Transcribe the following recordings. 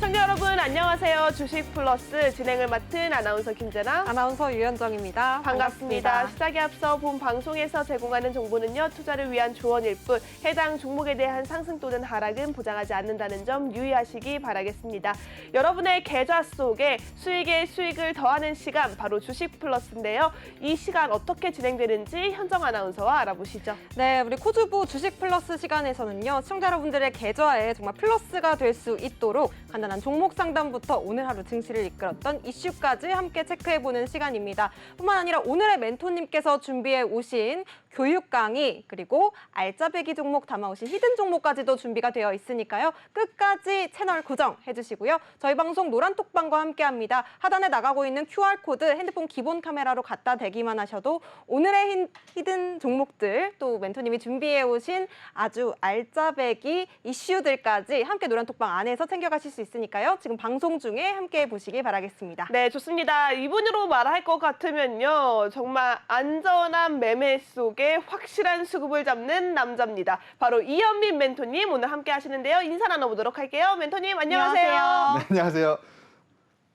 시청자 여러분 안녕하세요. 주식 플러스 진행을 맡은 아나운서 김재나, 아나운서 유현정입니다. 반갑습니다. 시작에 앞서 본 방송에서 제공하는 정보는요, 투자를 위한 조언일 뿐 해당 종목에 대한 상승 또는 하락은 보장하지 않는다는 점 유의하시기 바라겠습니다. 여러분의 계좌 속에 수익에 수익을 더하는 시간, 바로 주식 플러스인데요. 이 시간 어떻게 진행되는지 현정 아나운서와 알아보시죠. 네, 우리 코주부 주식 플러스 시간에서는요, 시청자 여러분들의 계좌에 정말 플러스가 될 수 있도록 간단한 종목 상담부터 오늘 하루 증시를 이끌었던 이슈까지 함께 체크해보는 시간입니다. 뿐만 아니라 오늘의 멘토님께서 준비해 오신 교육 강의, 그리고 알짜배기 종목 담아오신 히든 종목까지도 준비가 되어 있으니까요. 끝까지 채널 고정해주시고요. 저희 방송 노란톡방과 함께합니다. 하단에 나가고 있는 QR코드 핸드폰 기본 카메라로 갖다 대기만 하셔도 오늘의 히든 종목들, 또 멘토님이 준비해 오신 아주 알짜배기 이슈들까지 함께 노란톡방 안에서 챙겨가실 수 있으니까요. 지금 방송 중에 함께 보시기 바라겠습니다. 네, 좋습니다. 이분으로 말할 것 같으면요, 정말 안전한 매매 속에 확실한 수급을 잡는 남자입니다. 바로 이현민 멘토님 오늘 함께 하시는데요. 인사 나눠보도록 할게요. 멘토님 안녕하세요. 네, 안녕하세요.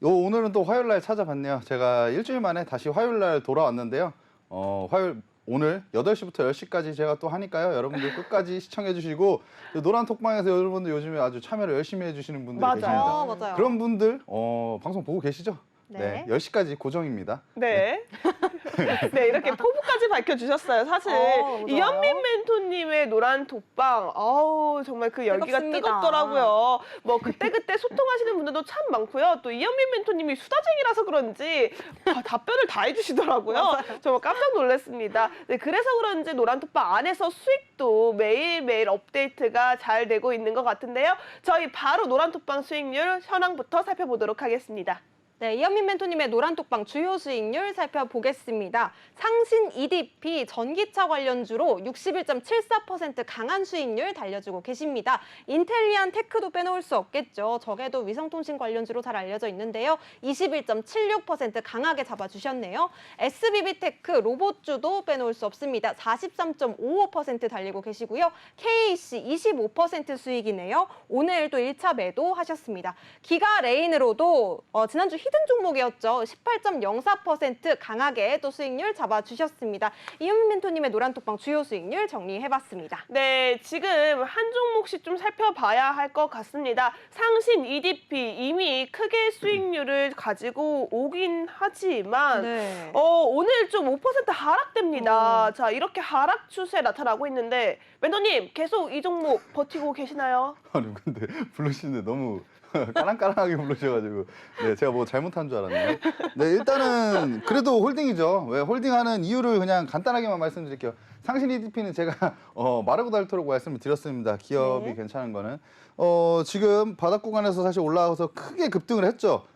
오늘은 또 화요일날 찾아봤네요. 제가 일주일 만에 다시 화요일날 돌아왔는데요. 오늘 8시부터 10시까지 제가 또 하니까요. 여러분들 끝까지 시청해 주시고, 노란 톡방에서 여러분들 요즘에 아주 참여를 열심히 해주시는 분들이 맞아요. 계십니다. 맞아요. 그런 분들 방송 보고 계시죠? 네. 10시까지 고정입니다. 네. 네, 이렇게 포부까지 밝혀주셨어요. 사실 좋아요. 이현민 멘토님의 노란 톡방, 아우 정말 그 열기가 뜨겁습니다. 뜨겁더라고요. 뭐 그때 소통하시는 분들도 참 많고요. 또 이현민 멘토님이 수다쟁이라서 그런지 답변을 다 해주시더라고요. 정말 깜짝 놀랐습니다. 네, 그래서 그런지 노란 톡방 안에서 수익도 매일매일 업데이트가 잘 되고 있는 것 같은데요. 저희 바로 노란 톡방 수익률 현황부터 살펴보도록 하겠습니다. 네, 이현민 멘토님의 노란톡방 주요 수익률 살펴보겠습니다. 상신 EDP 전기차 관련주로 61.74% 강한 수익률 달려주고 계십니다. 인텔리안 테크도 빼놓을 수 없겠죠. 적에도 위성통신 관련주로 잘 알려져 있는데요. 21.76% 강하게 잡아주셨네요. SBB테크 로봇주도 빼놓을 수 없습니다. 43.55% 달리고 계시고요. KC 25% 수익이네요. 오늘 또 1차 매도 하셨습니다. 기가 레인으로도 지난주 히든 종목이었죠. 18.04% 강하게 또 수익률 잡아주셨습니다. 이현민 멘토님의 노란톡방 주요 수익률 정리해봤습니다. 네, 지금 한 종목씩 좀 살펴봐야 할 것 같습니다. 상신 EDP 이미 크게 수익률을 가지고 오긴 하지만 네. 오늘 좀 5% 하락됩니다. 자, 이렇게 하락 추세 나타나고 있는데 멘토님 계속 이 종목 버티고 계시나요? 아니, 근데 부르시는데 너무 까랑까랑하게 부르셔가지고, 네, 제가 뭐 잘못한 줄 알았네요. 네, 일단은 그래도 홀딩이죠. 왜 홀딩하는 이유를 그냥 간단하게만 말씀드릴게요. 상신 EDP는 제가 마르고 닳도록 말씀을 드렸습니다. 기업이 네. 괜찮은 거는. 지금 바닥 구간에서 사실 올라와서 크게 급등을 했죠.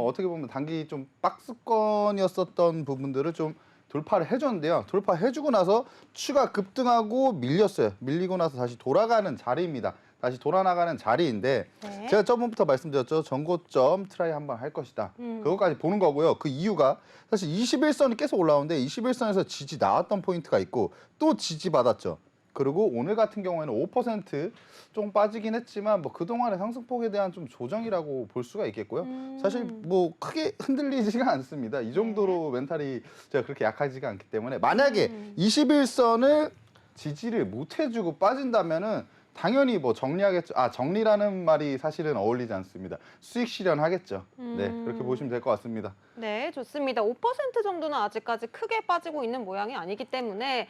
어떻게 보면 단기 좀 박스권이었었던 부분들을 좀 돌파를 해줬는데요. 돌파해주고 나서 추가 급등하고 밀렸어요. 밀리고 나서 다시 돌아가는 자리입니다. 다시 돌아나가는 자리인데, 네. 제가 저번부터 말씀드렸죠. 전고점 트라이 한번 할 것이다. 그것까지 보는 거고요. 그 이유가 사실 21선이 계속 올라오는데 21선에서 지지 나왔던 포인트가 있고 또 지지 받았죠. 그리고 오늘 같은 경우에는 5% 조금 빠지긴 했지만 뭐 그동안의 상승폭에 대한 좀 조정이라고 볼 수가 있겠고요. 사실 뭐 크게 흔들리지가 않습니다. 이 정도로 멘탈이 제가 그렇게 약하지가 않기 때문에, 만약에 21선을 지지를 못 해주고 빠진다면은 당연히 뭐 정리하겠죠. 정리라는 말이 사실은 어울리지 않습니다. 수익 실현하겠죠. 네, 그렇게 보시면 될 것 같습니다. 네, 좋습니다. 5% 정도는 아직까지 크게 빠지고 있는 모양이 아니기 때문에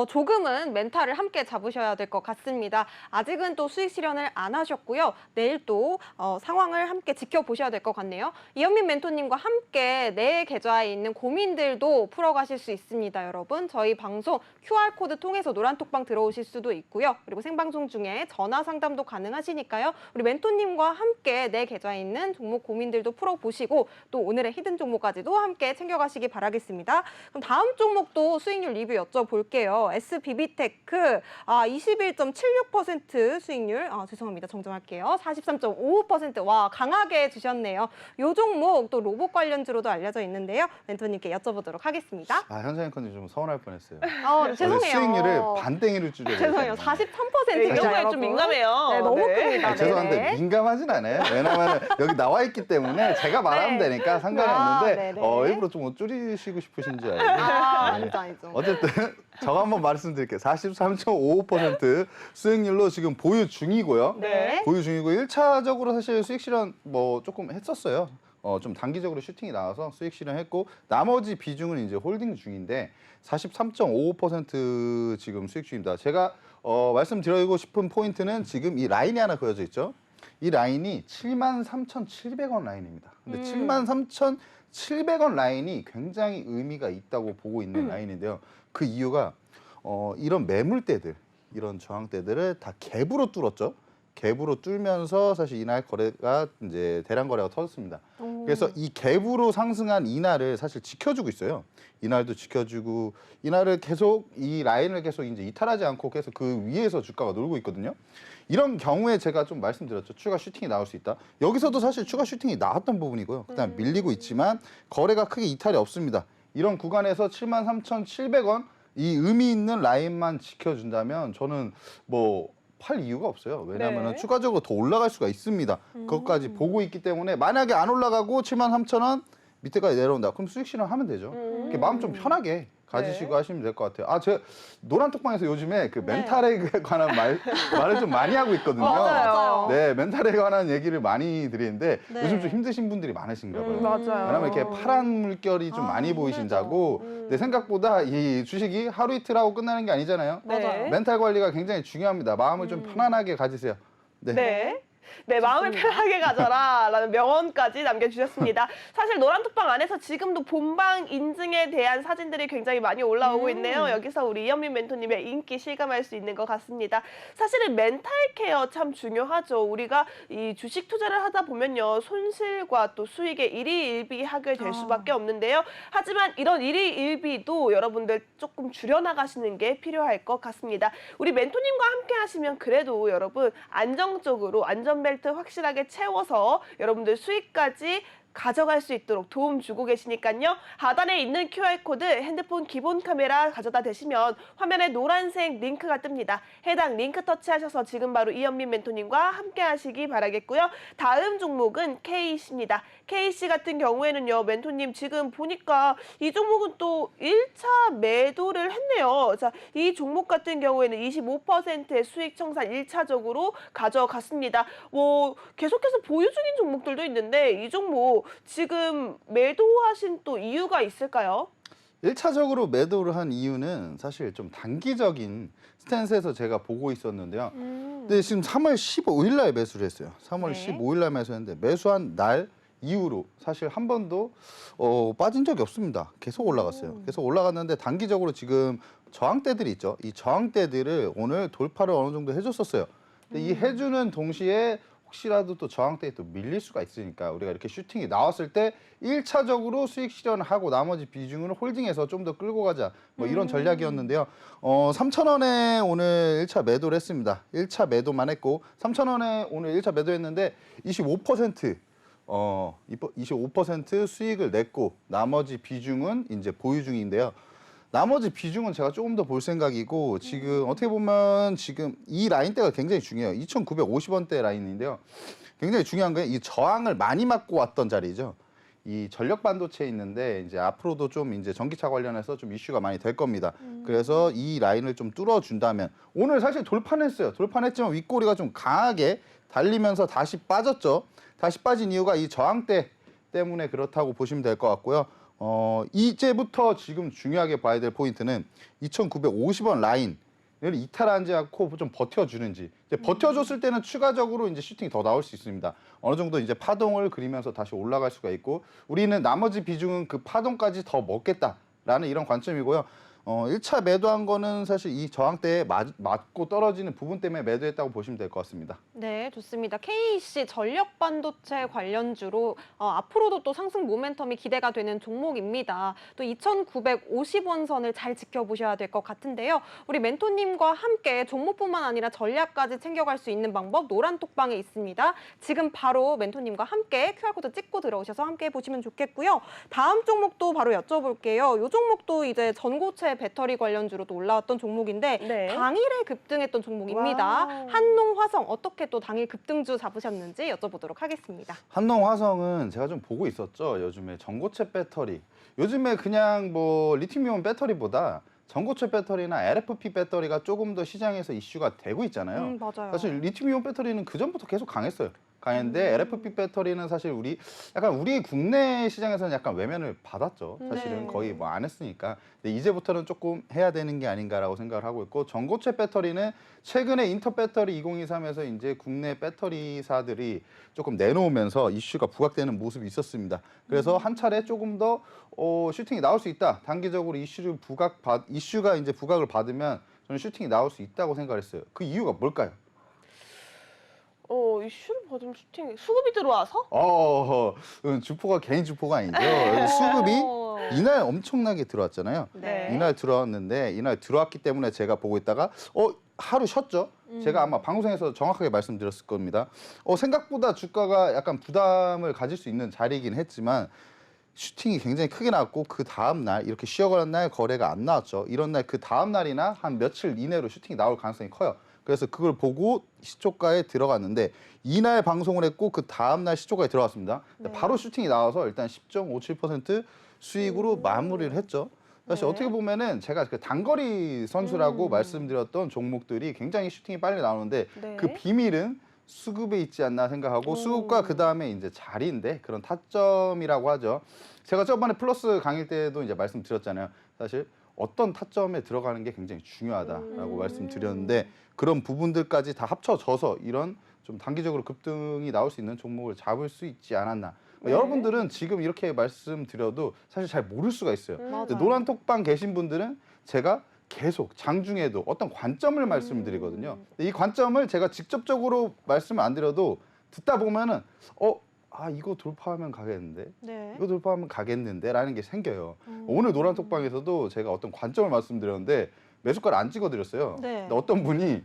조금은 멘탈을 함께 잡으셔야 될 것 같습니다. 아직은 또 수익 실현을 안 하셨고요. 내일 또 상황을 함께 지켜보셔야 될 것 같네요. 이현민 멘토님과 함께 내 계좌에 있는 고민들도 풀어가실 수 있습니다, 여러분. 저희 방송 QR코드 통해서 노란톡방 들어오실 수도 있고요. 그리고 생방송 중에 전화 상담도 가능하시니까요. 우리 멘토님과 함께 내 계좌에 있는 종목 고민들도 풀어보시고 또 오늘의 히든 종목까지도 함께 챙겨가시기 바라겠습니다. 그럼 다음 종목도 수익률 리뷰 여쭤볼게요. SBB테크 21.76% 수익률, 죄송합니다. 정정할게요. 43.55%. 와, 강하게 주셨네요. 요 종목 또 로봇 관련주로도 알려져 있는데요. 멘토님께 여쭤보도록 하겠습니다. 현장 앵커님 좀 서운할 뻔했어요. 죄송해요. 수익률을 반땡이를 줄여야 죄송해요. 43%가 여러분. 좀 민감해요. 네, 너무 큽니다. 죄송한데 네네. 민감하진 않아요. 왜냐면 여기 나와 있기 때문에 제가 말하면 네. 되니까 상관이 아, 없는데 네네. 일부러 좀 줄이시고 싶으신지 알고. 아, 네. 아니죠, 아니죠. 어쨌든 저거 한번 말씀드릴게요. 43.55% 수익률로 지금 보유 중이고요. 네. 보유 중이고 1차적으로 사실 수익 실현 뭐 조금 했었어요. 좀 단기적으로 슈팅이 나와서 수익 실현했고 나머지 비중은 이제 홀딩 중인데 43.55% 지금 수익 중입니다. 제가 말씀드리고 싶은 포인트는 지금 이 라인이 하나 그려져 있죠. 이 라인이 73,700원 라인입니다. 근데 73,700원 라인이 굉장히 의미가 있다고 보고 있는 라인인데요. 그 이유가 이런 매물대들, 이런 저항대들을 다 갭으로 뚫었죠. 갭으로 뚫면서 사실 이날 거래가 이제 대량 거래가 터졌습니다. 그래서 이 갭으로 상승한 이날을 사실 지켜주고 있어요. 이날도 지켜주고 이날을 계속 이 라인을 계속 이제 이탈하지 않고 계속 그 위에서 주가가 놀고 있거든요. 이런 경우에 제가 좀 말씀드렸죠. 추가 슈팅이 나올 수 있다. 여기서도 사실 추가 슈팅이 나왔던 부분이고요. 그다음 밀리고 있지만 거래가 크게 이탈이 없습니다. 이런 구간에서 73,700원 이 의미 있는 라인만 지켜준다면 저는 뭐 팔 이유가 없어요. 왜냐하면 네. 추가적으로 더 올라갈 수가 있습니다. 그것까지 보고 있기 때문에 만약에 안 올라가고 73,000원 밑에까지 내려온다. 그럼 수익 실현하면 되죠. 이렇게 마음 좀 편하게 가지시고 네. 하시면 될 것 같아요. 제가 노란톡방에서 요즘에 그 네. 멘탈에 관한 말을 좀 많이 하고 있거든요. 맞아요. 네, 멘탈에 관한 얘기를 많이 드리는데 네. 요즘 좀 힘드신 분들이 많으신가 봐요. 맞아요. 왜냐면 이렇게 파란 물결이 좀 많이 보이신다고. 근데 생각보다 이 주식이 하루 이틀 하고 끝나는 게 아니잖아요. 맞아요. 멘탈 관리가 굉장히 중요합니다. 마음을 좀 편안하게 가지세요. 네. 네. 네, 마음을 편하게 가져라 라는 명언까지 남겨주셨습니다. 사실 노란톡방 안에서 지금도 본방 인증에 대한 사진들이 굉장히 많이 올라오고 있네요. 여기서 우리 이현민 멘토님의 인기 실감할 수 있는 것 같습니다. 사실은 멘탈 케어 참 중요하죠. 우리가 이 주식 투자를 하다 보면요. 손실과 또 수익의 일희일비하게 될 수밖에 없는데요. 하지만 이런 일희일비도 여러분들 조금 줄여나가시는 게 필요할 것 같습니다. 우리 멘토님과 함께 하시면 그래도 여러분 안정적으로 안전벨트 확실하게 채워서 여러분들 수익까지 가져갈 수 있도록 도움 주고 계시니까요. 하단에 있는 QR코드 핸드폰 기본 카메라 가져다 대시면 화면에 노란색 링크가 뜹니다. 해당 링크 터치하셔서 지금 바로 이현민 멘토님과 함께 하시기 바라겠고요. 다음 종목은 KC입니다. KC 같은 경우에는요. 멘토님 지금 보니까 이 종목은 또 1차 매도를 했네요. 자, 이 종목 같은 경우에는 25%의 수익 청산 1차적으로 가져갔습니다. 뭐 계속해서 보유 중인 종목들도 있는데 이 종목 지금 매도하신 또 이유가 있을까요? 1차적으로 매도를 한 이유는 사실 좀 단기적인 스탠스에서 제가 보고 있었는데요. 근데 지금 3월 15일 날 매수를 했어요. 3월 네. 15일 날 매수했는데 매수한 날 이후로 사실 한 번도 빠진 적이 없습니다. 계속 올라갔어요. 계속 올라갔는데 단기적으로 지금 저항대들이 있죠. 이 저항대들을 오늘 돌파를 어느 정도 해줬었어요. 근데 이 해주는 동시에 혹시라도 또 저항대에 또 밀릴 수가 있으니까 우리가 이렇게 슈팅이 나왔을 때 1차적으로 수익 실현을 하고 나머지 비중을 홀딩해서 좀 더 끌고 가자. 뭐 이런 전략이었는데요. 3,000원에 오늘 1차 매도를 했습니다. 1차 매도만 했고 3,000원에 오늘 1차 매도했는데 25% 수익을 냈고 나머지 비중은 이제 보유 중인데요. 나머지 비중은 제가 조금 더 볼 생각이고 지금 어떻게 보면 지금 이 라인대가 굉장히 중요해요. 2,950원대 라인인데요. 굉장히 중요한 게 이 저항을 많이 맞고 왔던 자리죠. 이 전력 반도체에 있는데 이제 앞으로도 좀 이제 전기차 관련해서 좀 이슈가 많이 될 겁니다. 그래서 이 라인을 좀 뚫어준다면 오늘 사실 돌판했어요. 돌판했지만 윗꼬리가 좀 강하게 달리면서 다시 빠졌죠. 다시 빠진 이유가 이 저항대 때문에 그렇다고 보시면 될 것 같고요. 이제부터 지금 중요하게 봐야 될 포인트는 2,950원 라인을 이탈하지 않고 좀 버텨주는지. 이제 버텨줬을 때는 추가적으로 이제 슈팅이 더 나올 수 있습니다. 어느 정도 이제 파동을 그리면서 다시 올라갈 수가 있고 우리는 나머지 비중은 그 파동까지 더 먹겠다라는 이런 관점이고요. 1차 매도한 거는 사실 이 저항대에 맞고 떨어지는 부분 때문에 매도했다고 보시면 될 것 같습니다. 네, 좋습니다. KC 전력 반도체 관련주로 앞으로도 또 상승 모멘텀이 기대가 되는 종목입니다. 또 2,950원 선을 잘 지켜보셔야 될 것 같은데요. 우리 멘토님과 함께 종목뿐만 아니라 전략까지 챙겨갈 수 있는 방법 노란톡방에 있습니다. 지금 바로 멘토님과 함께 QR코드 찍고 들어오셔서 함께 보시면 좋겠고요. 다음 종목도 바로 여쭤볼게요. 이 종목도 이제 전고체 전고체 배터리 관련주로도 올라왔던 종목인데 네. 당일에 급등했던 종목입니다. 와우. 한농화성 어떻게 또 당일 급등주 잡으셨는지 여쭤보도록 하겠습니다. 한농화성은 제가 좀 보고 있었죠. 요즘에 전고체 배터리. 요즘에 그냥 뭐 리튬이온 배터리보다 전고체 배터리나 LFP 배터리가 조금 더 시장에서 이슈가 되고 있잖아요. 맞아요. 사실 리튬이온 배터리는 그 전부터 계속 강했어요. 강했는데 LFP 배터리는 사실 약간 우리 국내 시장에서는 약간 외면을 받았죠. 사실은 네. 거의 뭐 안 했으니까. 근데 이제부터는 조금 해야 되는 게 아닌가라고 생각을 하고 있고, 전고체 배터리는 최근에 인터 배터리 2023에서 이제 국내 배터리사들이 조금 내놓으면서 이슈가 부각되는 모습이 있었습니다. 그래서 한 차례 조금 더 슈팅이 나올 수 있다. 단기적으로 이슈가 이제 부각을 받으면 저는 슈팅이 나올 수 있다고 생각했어요. 그 이유가 뭘까요? 이슈를 받으면 슈팅 수급이 들어와서? 주포가 개인 주포가 아니죠. 수급이 이날 엄청나게 들어왔잖아요. 네. 이날 들어왔는데 이날 들어왔기 때문에 제가 보고 있다가 하루 쉬었죠. 제가 아마 방송에서 정확하게 말씀드렸을 겁니다. 생각보다 주가가 약간 부담을 가질 수 있는 자리이긴 했지만 슈팅이 굉장히 크게 나왔고 그 다음 날 이렇게 쉬어가는 날 거래가 안 나왔죠. 이런 날 그 다음 날이나 한 며칠 이내로 슈팅이 나올 가능성이 커요. 그래서 그걸 보고 시초가에 들어갔는데 이날 방송을 했고 그 다음 날 시초가에 들어갔습니다. 근데 바로 슈팅이 나와서 일단 10.57% 수익으로 마무리를 했죠. 사실 네. 어떻게 보면은 제가 그 단거리 선수라고 말씀드렸던 종목들이 굉장히 슈팅이 빨리 나오는데 네. 그 비밀은 수급에 있지 않나 생각하고 수급과 그 다음에 이제 자리인데 그런 타점이라고 하죠. 제가 저번에 플러스 강의 때도 이제 말씀드렸잖아요. 사실 어떤 타점에 들어가는 게 굉장히 중요하다라고 말씀드렸는데 그런 부분들까지 다 합쳐져서 이런 좀 단기적으로 급등이 나올 수 있는 종목을 잡을 수 있지 않았나. 네. 여러분들은 지금 이렇게 말씀드려도 사실 잘 모를 수가 있어요. 근데 맞아요. 노란 톡방 계신 분들은 제가 계속 장중에도 어떤 관점을 말씀드리거든요. 근데 이 관점을 제가 직접적으로 말씀을 안 드려도 듣다 보면은 이거 돌파하면 가겠는데 네. 이거 돌파하면 가겠는데 라는 게 생겨요. 오늘 노란 톡방에서도 제가 어떤 관점을 말씀드렸는데 매수가를 안 찍어드렸어요. 네. 근데 어떤 분이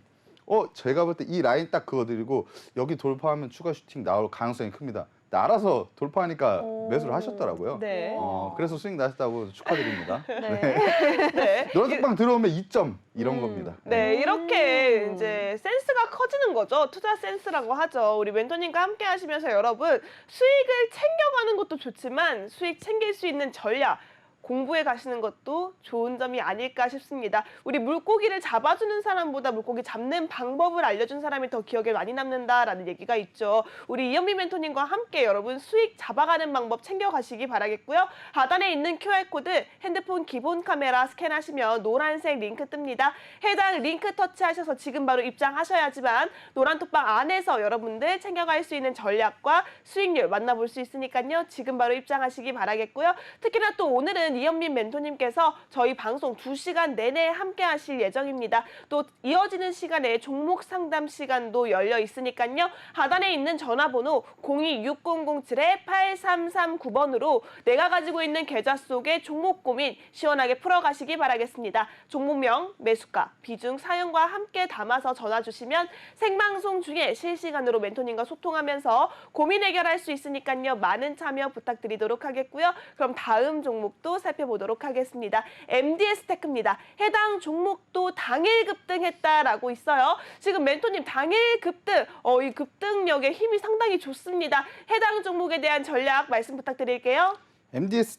제가 볼 때 이 라인 딱 그어드리고 여기 돌파하면 추가 슈팅 나올 가능성이 큽니다. 근데 알아서 돌파하니까 매수를 하셨더라고요. 네. 그래서 수익 나셨다고 축하드립니다. 네. 네. 노란 톡방 들어오면 2점 이런 겁니다. 네, 이렇게 이제 센스가 커지는 거죠. 투자 센스라고 하죠. 우리 멘토님과 함께 하시면서 여러분 수익을 챙겨가는 것도 좋지만 수익 챙길 수 있는 전략 공부해 가시는 것도 좋은 점이 아닐까 싶습니다. 우리 물고기를 잡아주는 사람보다 물고기 잡는 방법을 알려준 사람이 더 기억에 많이 남는다라는 얘기가 있죠. 우리 이현미 멘토님과 함께 여러분 수익 잡아가는 방법 챙겨가시기 바라겠고요. 하단에 있는 QR코드 핸드폰 기본 카메라 스캔하시면 노란색 링크 뜹니다. 해당 링크 터치하셔서 지금 바로 입장하셔야지만 노란톡방 안에서 여러분들 챙겨갈 수 있는 전략과 수익률 만나볼 수 있으니까요. 지금 바로 입장하시기 바라겠고요. 특히나 또 오늘은 이현민 멘토님께서 저희 방송 2시간 내내 함께 하실 예정입니다. 또 이어지는 시간에 종목 상담 시간도 열려 있으니까요. 하단에 있는 전화번호 026007-8339번으로 내가 가지고 있는 계좌 속의 종목 고민 시원하게 풀어가시기 바라겠습니다. 종목명, 매수가, 비중, 사용과 함께 담아서 전화 주시면 생방송 중에 실시간으로 멘토님과 소통하면서 고민 해결할 수 있으니까요. 많은 참여 부탁드리도록 하겠고요. 그럼 다음 종목도 살펴보도록 하겠습니다. MDS 테크입니다. 해당 종목도 당일 급등했다라고 있어요. 지금 멘토님 당일 급등, 이 급등력의 힘이 상당히 좋습니다. 해당 종목에 대한 전략 말씀 부탁드릴게요. MDS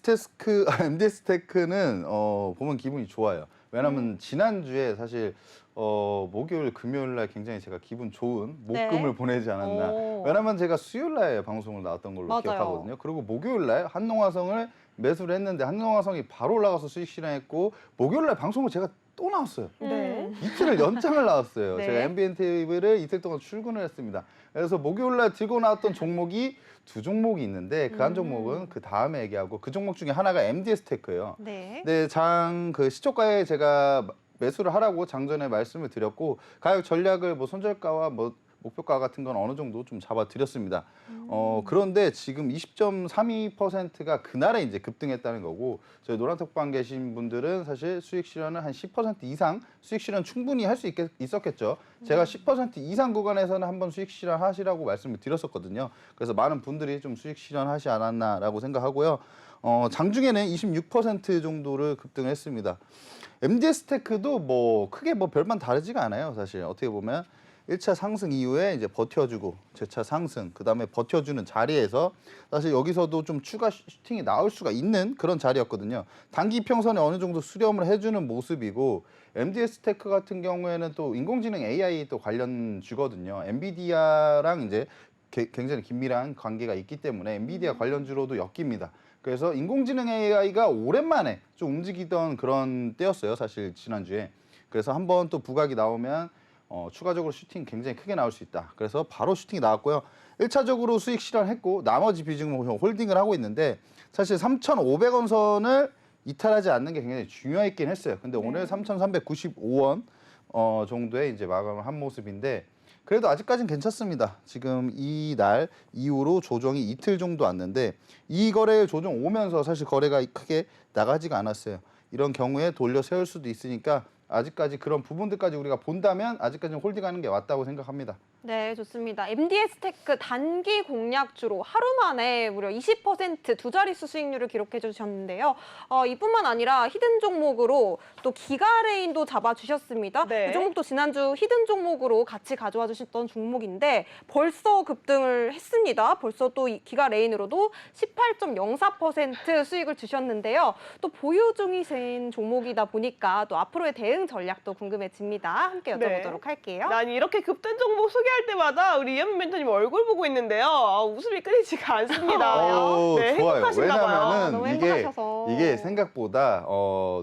테크는 보면 기분이 좋아요. 왜냐하면 지난주에 사실 목요일, 금요일 날 굉장히 제가 기분 좋은 목금을 네. 보내지 않았나. 오. 왜냐하면 제가 수요일 날 방송을 나왔던 걸로 맞아요. 기억하거든요. 그리고 목요일 날 한농화성을 매수를 했는데 한농화성이 바로 올라가서 수익 실현했고 목요일 날 방송을 제가 또 나왔어요. 네. 이틀을 연장을 나왔어요. 네. 제가 MBN TV를 이틀 동안 출근을 했습니다. 그래서 목요일 날 들고 나왔던 종목이 두 종목이 있는데 그 한 종목은 그 다음에 얘기하고 그 종목 중에 하나가 MDS 테크예요. 네. 네, 그 시초가에 제가 매수를 하라고 장전에 말씀을 드렸고 가격 전략을 뭐 손절가와 뭐 목표가 같은 건 어느 정도 좀 잡아드렸습니다. 그런데 지금 20.32%가 그날에 이제 급등했다는 거고 저희 노란톡방 계신 분들은 사실 수익 실현을 한 10% 이상 수익 실현 충분히 할 수 있었겠죠. 제가 10% 이상 구간에서는 한번 수익 실현 하시라고 말씀을 드렸었거든요. 그래서 많은 분들이 좀 수익 실현 하지 않았나라고 생각하고요. 장중에는 26% 정도를 급등을 했습니다. MDS테크도 뭐 크게 뭐 별반 다르지가 않아요. 사실 어떻게 보면 1차 상승 이후에 이제 버텨주고 재차 상승, 그다음에 버텨주는 자리에서 사실 여기서도 좀 추가 슈팅이 나올 수가 있는 그런 자리였거든요. 단기 평선에 어느 정도 수렴을 해주는 모습이고, MDS테크 같은 경우에는 또 인공지능 AI 또 관련주거든요. 엔비디아랑 이제 굉장히 긴밀한 관계가 있기 때문에 엔비디아 관련주로도 엮입니다. 그래서 인공지능 AI가 오랜만에 좀 움직이던 그런 때였어요, 사실 지난주에. 그래서 한번 또 부각이 나오면 추가적으로 슈팅 굉장히 크게 나올 수 있다. 그래서 바로 슈팅이 나왔고요. 1차적으로 수익 실현했고 나머지 비중은 홀딩을 하고 있는데, 사실 3,500원 선을 이탈하지 않는 게 굉장히 중요했긴 했어요. 근데 오늘 3,395원 정도에 이제 마감을 한 모습인데, 그래도 아직까지는 괜찮습니다. 지금 이날 이후로 조정이 이틀 정도 왔는데, 이 거래일 조정 오면서 사실 거래가 크게 나가지가 않았어요. 이런 경우에 돌려 세울 수도 있으니까 아직까지 그런 부분들까지 우리가 본다면 아직까지는 홀딩하는 게 맞다고 생각합니다. 네, 좋습니다. MDS테크 단기 공략주로 하루 만에 무려 20% 두 자릿수 수익률을 기록해 주셨는데요. 이뿐만 아니라 히든 종목으로 또 기가레인도 잡아주셨습니다. 네. 이 종목도 지난주 히든 종목으로 같이 가져와 주셨던 종목인데 벌써 급등을 했습니다. 벌써 또 기가레인으로도 18.04% 수익을 주셨는데요. 또 보유 중이신 종목이다 보니까 또 앞으로의 대응 전략도 궁금해집니다. 함께 여쭤보도록 할게요. 난 이렇게 급등 종목 소개할 때마다 우리 이현민 멘토님 얼굴 보고 있는데요. 웃음이 끊이지가 않습니다. 네, 좋아요. 행복하신가 봐요. 왜냐면은 너무 행복하셔서. 이게 생각보다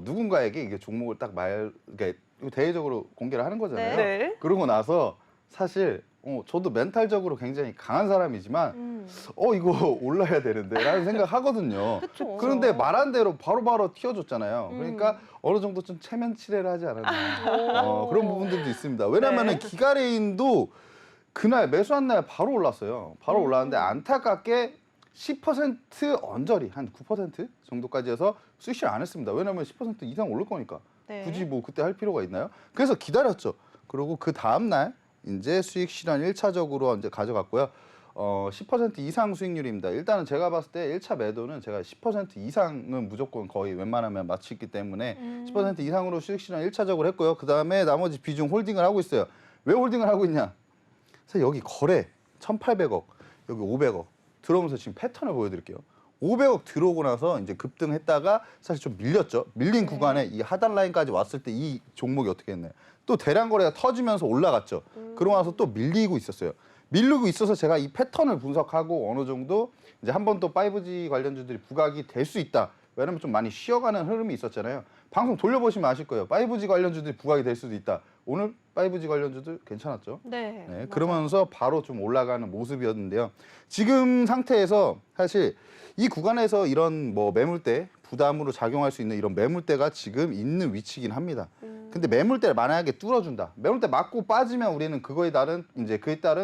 누군가에게 이게 종목을 딱 그러니까 대외적으로 공개를 하는 거잖아요. 네. 그러고 나서 사실 저도 멘탈적으로 굉장히 강한 사람이지만 이거 올라야 되는데라는 생각하거든요. 그쵸. 그런데 말한 대로 바로바로 튀어줬잖아요. 그러니까 어느 정도 좀 체면치레를 하지 않았나. 그런 부분들도 있습니다. 왜냐면은 네. 기가레인도 그날 매수한 날 바로 올랐어요. 바로 올랐는데 안타깝게 10% 언저리 한 9% 정도까지 해서 수익 실현 안 했습니다. 왜냐면 10% 이상 오를 거니까. 네. 굳이 뭐 그때 할 필요가 있나요? 그래서 기다렸죠. 그리고 그 다음 날 이제 수익 실현 1차적으로 이제 가져갔고요. 10% 이상 수익률입니다. 일단은 제가 봤을 때 1차 매도는 제가 10% 이상은 무조건 거의 웬만하면 맞추기 때문에 10% 이상으로 수익 실현 1차적으로 했고요. 그다음에 나머지 비중 홀딩을 하고 있어요. 왜 홀딩을 하고 있냐? 사실 여기 거래 1,800억, 여기 500억 들어오면서 지금 패턴을 보여드릴게요. 500억 들어오고 나서 이제 급등했다가 사실 좀 밀렸죠. 밀린 구간에 이 하단 라인까지 왔을 때 이 종목이 어떻게 했나요? 또 대량 거래가 터지면서 올라갔죠. 그러고 나서 또 밀리고 있었어요. 밀리고 있어서 제가 이 패턴을 분석하고 어느 정도 이제 한 번 또 5G 관련주들이 부각이 될 수 있다. 왜냐면 좀 많이 쉬어가는 흐름이 있었잖아요. 방송 돌려보시면 아실 거예요. 5G 관련주들이 부각이 될 수도 있다. 오늘 5G 관련주들 괜찮았죠? 네. 네, 그러면서 바로 좀 올라가는 모습이었는데요. 지금 상태에서 사실 이 구간에서 이런 뭐 매물대 부담으로 작용할 수 있는 이런 매물대가 지금 있는 위치긴 합니다. 근데 매물대를 만약에 뚫어준다. 매물대 맞고 빠지면 우리는 그에 따른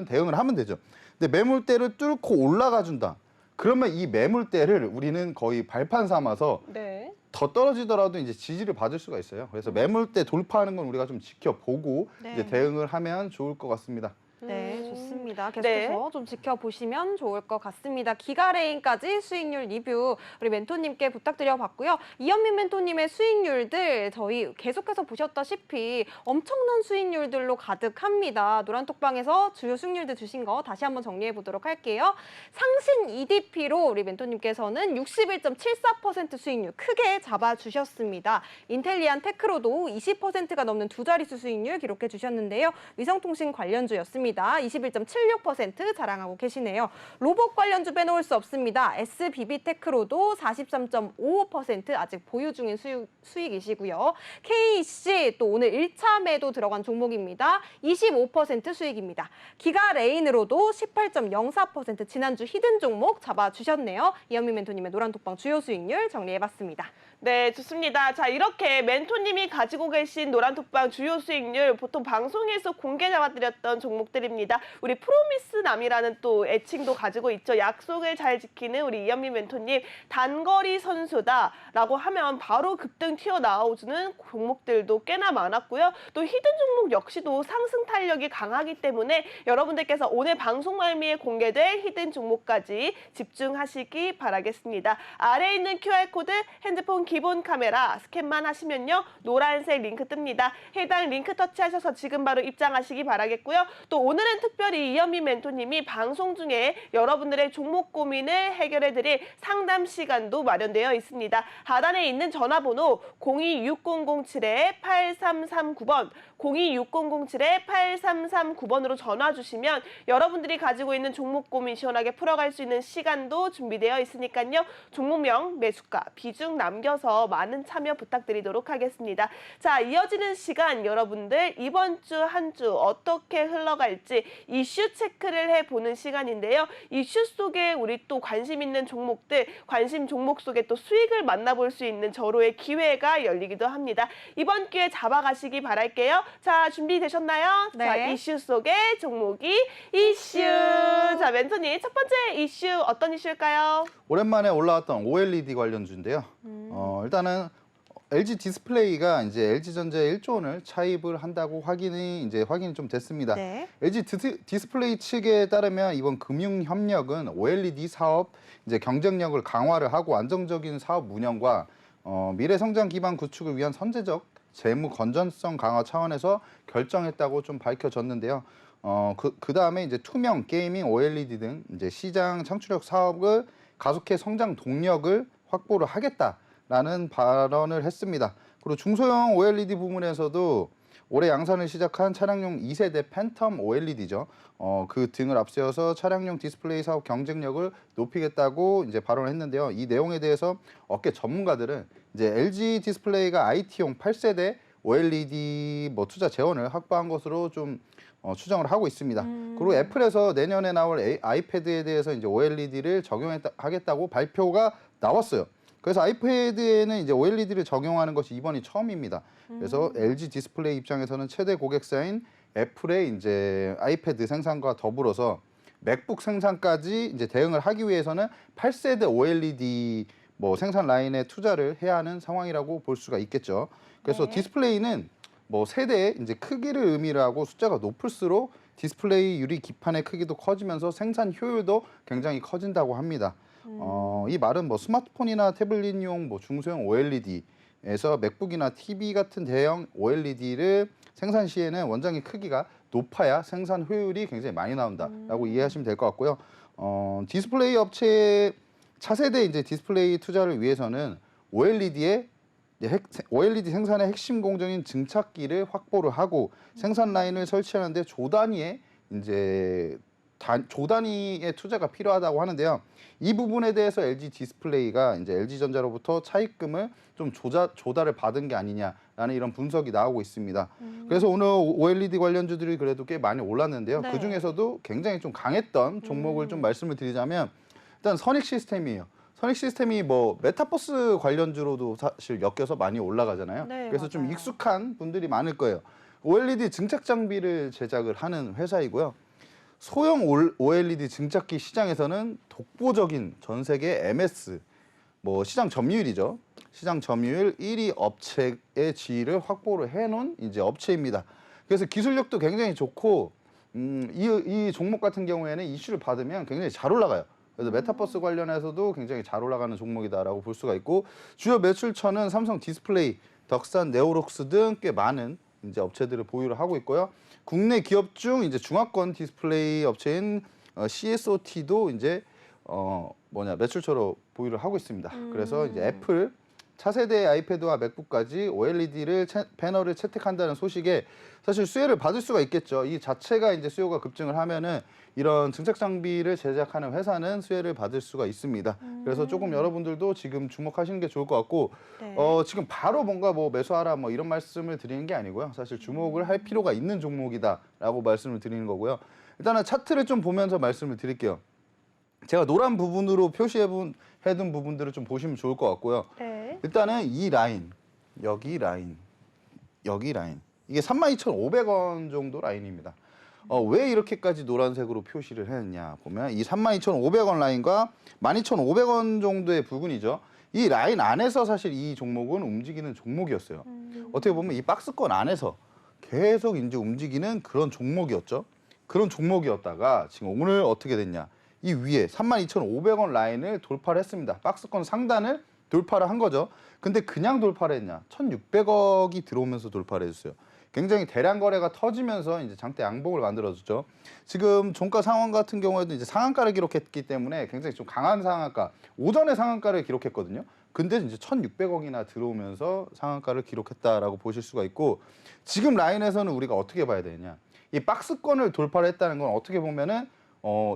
대응을 하면 되죠. 근데 매물대를 뚫고 올라가 준다. 그러면 이 매물대를 우리는 거의 발판 삼아서 네. 더 떨어지더라도 이제 지지를 받을 수가 있어요. 그래서 매물대 돌파하는 건 우리가 좀 지켜보고 네. 이제 대응을 하면 좋을 것 같습니다. 네, 좋습니다. 네. 계속해서 좀 지켜보시면 좋을 것 같습니다. 기가레인까지 수익률 리뷰 우리 멘토님께 부탁드려봤고요. 이현민 멘토님의 수익률들 저희 계속해서 보셨다시피 엄청난 수익률들로 가득합니다. 노란톡방에서 주요 수익률들 주신 거 다시 한번 정리해 보도록 할게요. 상신 EDP로 우리 멘토님께서는 61.74% 수익률 크게 잡아주셨습니다. 인텔리안 테크로도 20%가 넘는 두 자릿수 수익률 기록해 주셨는데요. 위성통신 관련주였습니다. 21.76% 자랑하고 계시네요. 로봇 관련주 빼놓을 수 없습니다. SBB테크로도 43.55% 아직 보유 중인 수익이시고요. KC 또 오늘 1차 매도 들어간 종목입니다. 25% 수익입니다. 기가레인으로도 18.04% 지난주 히든 종목 잡아주셨네요. 이현민 멘토님의 노란톡방 주요 수익률 정리해봤습니다. 네, 좋습니다. 자, 이렇게 멘토님이 가지고 계신 노란톡방 주요 수익률 보통 방송에서 공개 잡아드렸던 종목들 부탁드립니다. 우리 프로미스남이라는 또 애칭도 가지고 있죠. 약속을 잘 지키는 우리 이현민 멘토님, 단거리 선수다라고 하면 바로 급등 튀어나오는 종목들도 꽤나 많았고요. 또 히든 종목 역시도 상승 탄력이 강하기 때문에 여러분들께서 오늘 방송 말미에 공개될 히든 종목까지 집중하시기 바라겠습니다. 아래에 있는 QR코드 핸드폰 기본 카메라 스캔만 하시면요. 노란색 링크 뜹니다. 해당 링크 터치하셔서 지금 바로 입장하시기 바라겠고요. 또 오늘은 특별히 이현민 멘토님이 방송 중에 여러분들의 종목 고민을 해결해드릴 상담 시간도 마련되어 있습니다. 하단에 있는 전화번호 026007-8339번 026007-8339번으로 전화 주시면 여러분들이 가지고 있는 종목 고민 시원하게 풀어갈 수 있는 시간도 준비되어 있으니까요. 종목명, 매수가, 비중 남겨서 많은 참여 부탁드리도록 하겠습니다. 자, 이어지는 시간 여러분들 이번 주 한 주 어떻게 흘러갈지 이슈 체크를 해보는 시간인데요. 이슈 속에 우리 또 관심 있는 종목들, 관심 종목 속에 또 수익을 만나볼 수 있는 절호의 기회가 열리기도 합니다. 이번 기회 잡아가시기 바랄게요. 자, 준비되셨나요? 네. 자, 이슈 속의 종목이 이슈. 자, 멘토님 첫 번째 이슈 어떤 이슈일까요? 오랜만에 올라왔던 OLED 관련주인데요. 일단은 LG 디스플레이가 이제 LG전자에 1조 원을 차입을 한다고 확인이 좀 됐습니다. 네. LG 디스플레이 측에 따르면 이번 금융 협력은 OLED 사업 이제 경쟁력을 강화를 하고 안정적인 사업 운영과 미래 성장 기반 구축을 위한 선제적 재무 건전성 강화 차원에서 결정했다고 좀 밝혀졌는데요. 그 다음에 이제 투명 게이밍 OLED 등 이제 시장 창출력 사업을 가속해 성장 동력을 확보를 하겠다라는 발언을 했습니다. 그리고 중소형 OLED 부문에서도 올해 양산을 시작한 차량용 2세대 팬텀 OLED죠. 그 등을 앞세워서 차량용 디스플레이 사업 경쟁력을 높이겠다고 이제 발언을 했는데요. 이 내용에 대해서 업계 전문가들은 이제 LG 디스플레이가 IT용 8세대 OLED 투자 재원을 확보한 것으로 좀 추정을 하고 있습니다. 그리고 애플에서 내년에 나올 아이패드에 대해서 이제 OLED를 적용하겠다고 발표가 나왔어요. 그래서 아이패드에는 이제 OLED를 적용하는 것이 이번이 처음입니다. 그래서 LG 디스플레이 입장에서는 최대 고객사인 애플의 이제 아이패드 생산과 더불어서 맥북 생산까지 이제 대응을 하기 위해서는 8세대 OLED 생산 라인에 투자를 해야 하는 상황이라고 볼 수가 있겠죠. 그래서 네. 디스플레이는 세대의 이제 크기를 의미를 하고 숫자가 높을수록 디스플레이 유리 기판의 크기도 커지면서 생산 효율도 굉장히 커진다고 합니다. 이 말은 스마트폰이나 태블릿용 중소형 OLED에서 맥북이나 TV 같은 대형 OLED를 생산 시에는 원장의 크기가 높아야 생산 효율이 굉장히 많이 나온다라고 이해하시면 될 것 같고요. 디스플레이 업체의 차세대 이제 디스플레이 투자를 위해서는 OLED 생산의 핵심 공정인 증착기를 확보를 하고 생산 라인을 설치하는데 조 단위의 투자가 필요하다고 하는데요. 이 부분에 대해서 LG 디스플레이가 이제 LG전자로부터 차입금을 좀 조달을 받은 게 아니냐라는 이런 분석이 나오고 있습니다. 그래서 오늘 OLED 관련주들이 그래도 꽤 많이 올랐는데요. 네. 그 중에서도 굉장히 좀 강했던 종목을 좀 말씀을 드리자면 일단 선익 시스템이에요. 선익 시스템이 메타버스 관련주로도 사실 엮여서 많이 올라가잖아요. 네, 그래서 좀 맞아요. 익숙한 분들이 많을 거예요. OLED 증착 장비를 제작을 하는 회사이고요. 소형 OLED 증착기 시장에서는 독보적인 전 세계 MS 시장 점유율이죠. 시장 점유율 1위 업체의 지위를 확보를 해놓은 이제 업체입니다. 그래서 기술력도 굉장히 좋고 이 종목 같은 경우에는 이슈를 받으면 굉장히 잘 올라가요. 그래서 메타버스 관련해서도 굉장히 잘 올라가는 종목이다라고 볼 수가 있고 주요 매출처는 삼성 디스플레이, 덕산, 네오록스 등 꽤 많은 이제 업체들을 보유를 하고 있고요. 국내 기업 중 이제 중화권 디스플레이 업체인 CSOT도 이제 매출처로 보유를 하고 있습니다. 그래서 이제 애플 차세대 아이패드와 맥북까지 OLED를 패널을 채택한다는 소식에 사실 수혜를 받을 수가 있겠죠. 이 자체가 이제 수요가 급증을 하면은 이런 증착 장비를 제작하는 회사는 수혜를 받을 수가 있습니다. 그래서 조금 여러분들도 지금 주목하시는 게 좋을 것 같고 네. 지금 바로 뭔가 매수하라 이런 말씀을 드리는 게 아니고요. 사실 주목을 할 필요가 있는 종목이다라고 말씀을 드리는 거고요. 일단은 차트를 좀 보면서 말씀을 드릴게요. 제가 노란 부분으로 표시해둔 부분들을 좀 보시면 좋을 것 같고요. 네. 일단은 이 라인, 여기 라인 이게 32,500원 정도 라인입니다. 왜 이렇게까지 노란색으로 표시를 했냐 보면 이 32,500원 라인과 12,500원 정도의 부근이죠. 이 라인 안에서 사실 이 종목은 움직이는 종목이었어요. 어떻게 보면 이 박스권 안에서 계속 이제 움직이는 그런 종목이었죠. 그런 종목이었다가 지금 오늘 어떻게 됐냐. 이 위에 32,500원 라인을 돌파를 했습니다. 박스권 상단을 돌파를 한 거죠. 근데 그냥 돌파를 했냐. 1,600억이 들어오면서 돌파를 했어요. 굉장히 대량 거래가 터지면서 이제 장대 양봉을 만들어줬죠. 지금 종가 상황 같은 경우에도 이제 상한가를 기록했기 때문에 굉장히 좀 강한 상한가, 오전에 상한가를 기록했거든요. 근데 이제 1,600억이나 들어오면서 상한가를 기록했다라고 보실 수가 있고, 지금 라인에서는 우리가 어떻게 봐야 되냐. 이 박스권을 돌파를 했다는 건 어떻게 보면은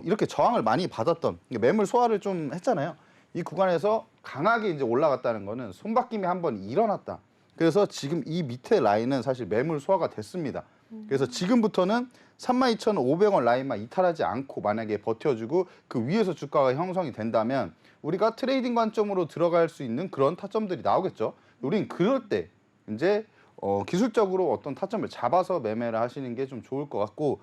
이렇게 저항을 많이 받았던 매물 소화를 좀 했잖아요. 이 구간에서 강하게 이제 올라갔다는 거는 손바뀜이 한번 일어났다. 그래서 지금 이 밑에 라인은 사실 매물 소화가 됐습니다. 그래서 지금부터는 32,500원 라인만 이탈하지 않고 만약에 버텨주고 그 위에서 주가가 형성이 된다면 우리가 트레이딩 관점으로 들어갈 수 있는 그런 타점들이 나오겠죠. 우린 그럴 때 이제 기술적으로 어떤 타점을 잡아서 매매를 하시는 게 좀 좋을 것 같고,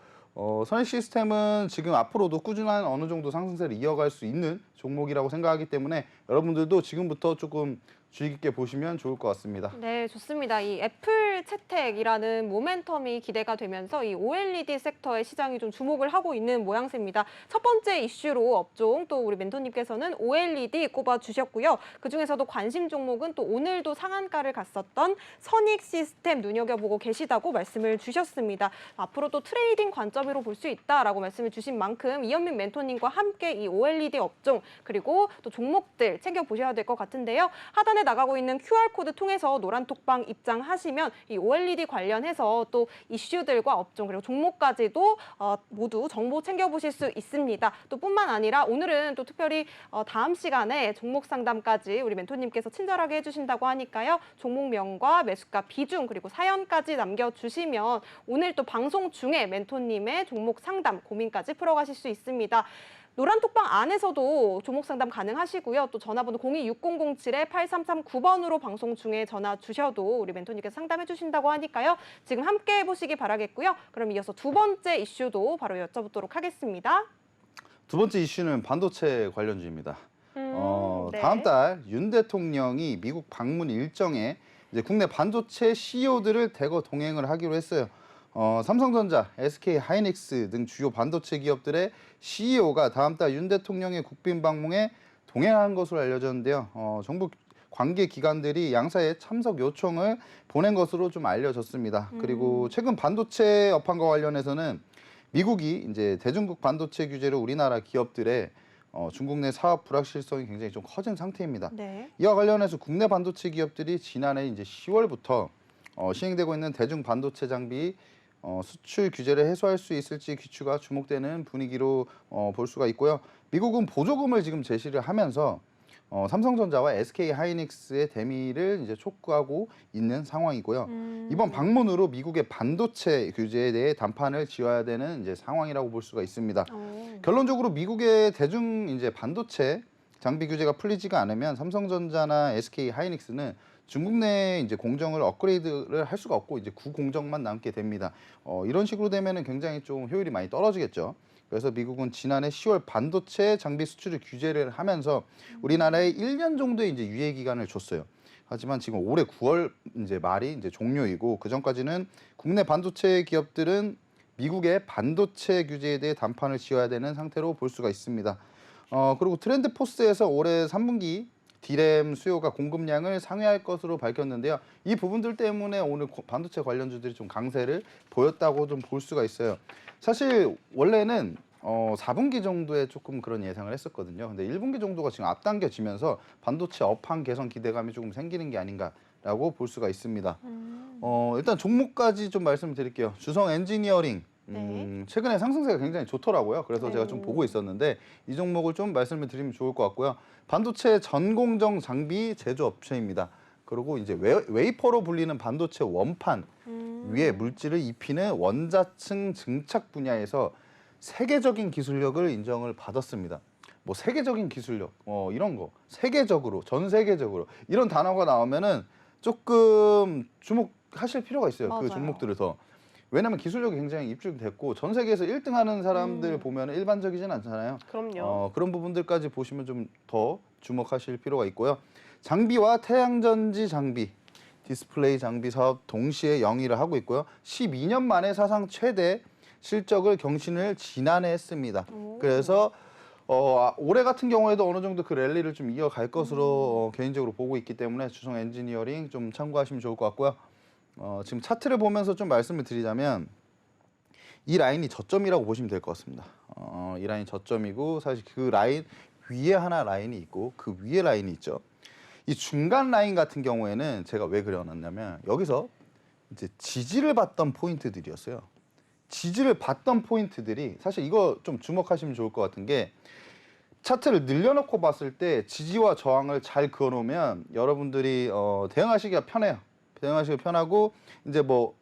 선익 시스템은 지금 앞으로도 꾸준한 어느 정도 상승세를 이어갈 수 있는 종목이라고 생각하기 때문에 여러분들도 지금부터 조금 주의 깊게 보시면 좋을 것 같습니다. 네, 좋습니다. 이 애플 채택이라는 모멘텀이 기대가 되면서 이 OLED 섹터의 시장이 좀 주목을 하고 있는 모양새입니다. 첫 번째 이슈로 업종 또 우리 멘토님께서는 OLED 꼽아주셨고요. 그중에서도 관심 종목은 또 오늘도 상한가를 갔었던 선익 시스템 눈여겨보고 계시다고 말씀을 주셨습니다. 앞으로 또 트레이딩 관점으로 볼 수 있다라고 말씀을 주신 만큼 이현민 멘토님과 함께 이 OLED 업종 그리고 또 종목들 챙겨보셔야 될 것 같은데요. 하단에 나가고 있는 QR코드 통해서 노란톡방 입장하시면 이 OLED 관련해서 또 이슈들과 업종 그리고 종목까지도 모두 정보 챙겨보실 수 있습니다. 또 뿐만 아니라 오늘은 또 특별히 다음 시간에 종목 상담까지 우리 멘토님께서 친절하게 해주신다고 하니까요. 종목명과 매수가 비중 그리고 사연까지 남겨주시면 오늘 또 방송 중에 멘토님의 종목 상담 고민까지 풀어가실 수 있습니다. 노란톡방 안에서도 종목 상담 가능하시고요. 또 전화번호 026007-8339번으로 방송 중에 전화 주셔도 우리 멘토님께서 상담해 주신다고 하니까요. 지금 함께 해보시기 바라겠고요. 그럼 이어서 두 번째 이슈도 바로 여쭤보도록 하겠습니다. 두 번째 이슈는 반도체 관련주입니다. 네. 다음 달 윤 대통령이 미국 방문 일정에 이제 국내 반도체 CEO들을 대거 동행을 하기로 했어요. 삼성전자, SK 하이닉스 등 주요 반도체 기업들의 CEO가 다음 달 윤 대통령의 국빈 방문에 동행한 것으로 알려졌는데요. 정부 관계 기관들이 양사의 참석 요청을 보낸 것으로 좀 알려졌습니다. 그리고 최근 반도체 업황과 관련해서는 미국이 이제 대중국 반도체 규제로 우리나라 기업들의 중국 내 사업 불확실성이 굉장히 좀 커진 상태입니다. 네. 이와 관련해서 국내 반도체 기업들이 지난해 이제 10월부터 시행되고 있는 대중 반도체 장비 수출 규제를 해소할 수 있을지 귀추가 주목되는 분위기로 볼 수가 있고요. 미국은 보조금을 지금 제시를 하면서 삼성전자와 SK 하이닉스의 대미를 이제 촉구하고 있는 상황이고요. 이번 방문으로 미국의 반도체 규제에 대해 담판을 지어야 되는 이제 상황이라고 볼 수가 있습니다. 결론적으로 미국의 대중 이제 반도체 장비 규제가 풀리지가 않으면 삼성전자나 SK 하이닉스는 중국 내 이제 공정을 업그레이드를 할 수가 없고 이제 구공정만 남게 됩니다. 이런 식으로 되면은 굉장히 좀 효율이 많이 떨어지겠죠. 그래서 미국은 지난해 10월 반도체 장비 수출을 규제를 하면서 우리나라에 1년 정도의 이제 유예 기간을 줬어요. 하지만 지금 올해 9월 이제 말이 이제 종료이고 그 전까지는 국내 반도체 기업들은 미국의 반도체 규제에 대해 담판을 지어야 되는 상태로 볼 수가 있습니다. 그리고 트렌드 포스에서 올해 3분기 D램 수요가 공급량을 상회할 것으로 밝혔는데요. 이 부분들 때문에 오늘 반도체 관련주들이 좀 강세를 보였다고 좀 볼 수가 있어요. 사실 원래는 4분기 정도에 조금 그런 예상을 했었거든요. 근데 1분기 정도가 지금 앞당겨지면서 반도체 업황 개선 기대감이 조금 생기는 게 아닌가라고 볼 수가 있습니다. 일단 종목까지 좀 말씀드릴게요. 주성 엔지니어링. 최근에 상승세가 굉장히 좋더라고요. 그래서 제가 좀 보고 있었는데 이 종목을 좀 말씀을 드리면 좋을 것 같고요. 반도체 전공정 장비 제조업체입니다. 그리고 이제 웨이퍼로 불리는 반도체 원판 위에 물질을 입히는 원자층 증착 분야에서 세계적인 기술력을 인정을 받았습니다. 뭐 세계적인 기술력, 이런 거 세계적으로 전 세계적으로 이런 단어가 나오면은 조금 주목하실 필요가 있어요. 맞아요. 그 종목들을 더. 왜냐면 기술력이 굉장히 입증됐고 전 세계에서 1등하는 사람들 보면 일반적이진 않잖아요. 그럼요. 그런 부분들까지 보시면 좀 더 주목하실 필요가 있고요. 장비와 태양전지 장비, 디스플레이 장비 사업 동시에 영위를 하고 있고요. 12년 만에 사상 최대 실적을 경신을 지난해 했습니다. 그래서 올해 같은 경우에도 어느 정도 그 랠리를 좀 이어갈 것으로 개인적으로 보고 있기 때문에 주성 엔지니어링 좀 참고하시면 좋을 것 같고요. 지금 차트를 보면서 좀 말씀을 드리자면 이 라인이 저점이라고 보시면 될 것 같습니다. 이 라인이 저점이고 사실 그 라인 위에 하나 라인이 있고 그 위에 라인이 있죠. 이 중간 라인 같은 경우에는 제가 왜 그려놨냐면 여기서 이제 지지를 받던 포인트들이었어요. 지지를 받던 포인트들이 사실 이거 좀 주목하시면 좋을 것 같은 게 차트를 늘려놓고 봤을 때 지지와 저항을 잘 그어놓으면 여러분들이 대응하시기가 편해요. 대응하시기가 편하고 이제 뭐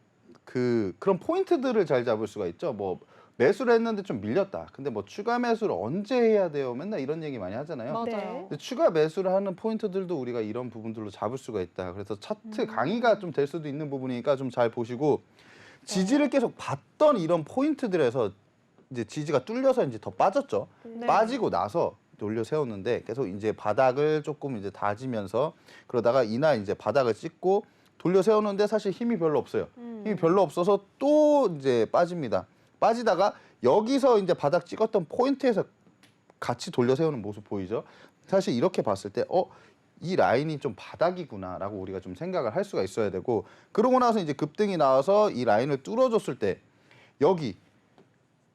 그런 포인트들을 잘 잡을 수가 있죠. 뭐 매수를 했는데 좀 밀렸다. 근데 뭐 추가 매수를 언제 해야 돼요? 맨날 이런 얘기 많이 하잖아요. 맞아요. 네. 근데 추가 매수를 하는 포인트들도 우리가 이런 부분들로 잡을 수가 있다. 그래서 차트 강의가 좀 될 수도 있는 부분이니까 좀 잘 보시고 지지를 계속 봤던 이런 포인트들에서 이제 지지가 뚫려서 이제 더 빠졌죠. 네. 빠지고 나서 올려 세웠는데 계속 이제 바닥을 조금 이제 다지면서 그러다가 이날 이제 바닥을 찍고 돌려 세우는데 사실 힘이 별로 없어요. 힘이 별로 없어서 또 이제 빠집니다. 빠지다가 여기서 이제 바닥 찍었던 포인트에서 같이 돌려 세우는 모습 보이죠? 사실 이렇게 봤을 때 이 라인이 좀 바닥이구나라고 우리가 좀 생각을 할 수가 있어야 되고 그러고 나서 이제 급등이 나와서 이 라인을 뚫어줬을 때 여기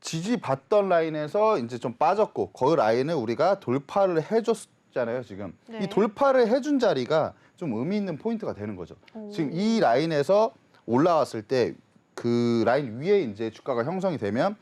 지지 받던 라인에서 이제 좀 빠졌고 그 라인을 우리가 돌파를 해줬잖아요 지금. 네. 이 돌파를 해준 자리가 좀 의미 있는 포인트가 되는 거죠. 지금 이 라인에서 올라왔을 때 그 라인 위에 이제 주가가 형성이 되면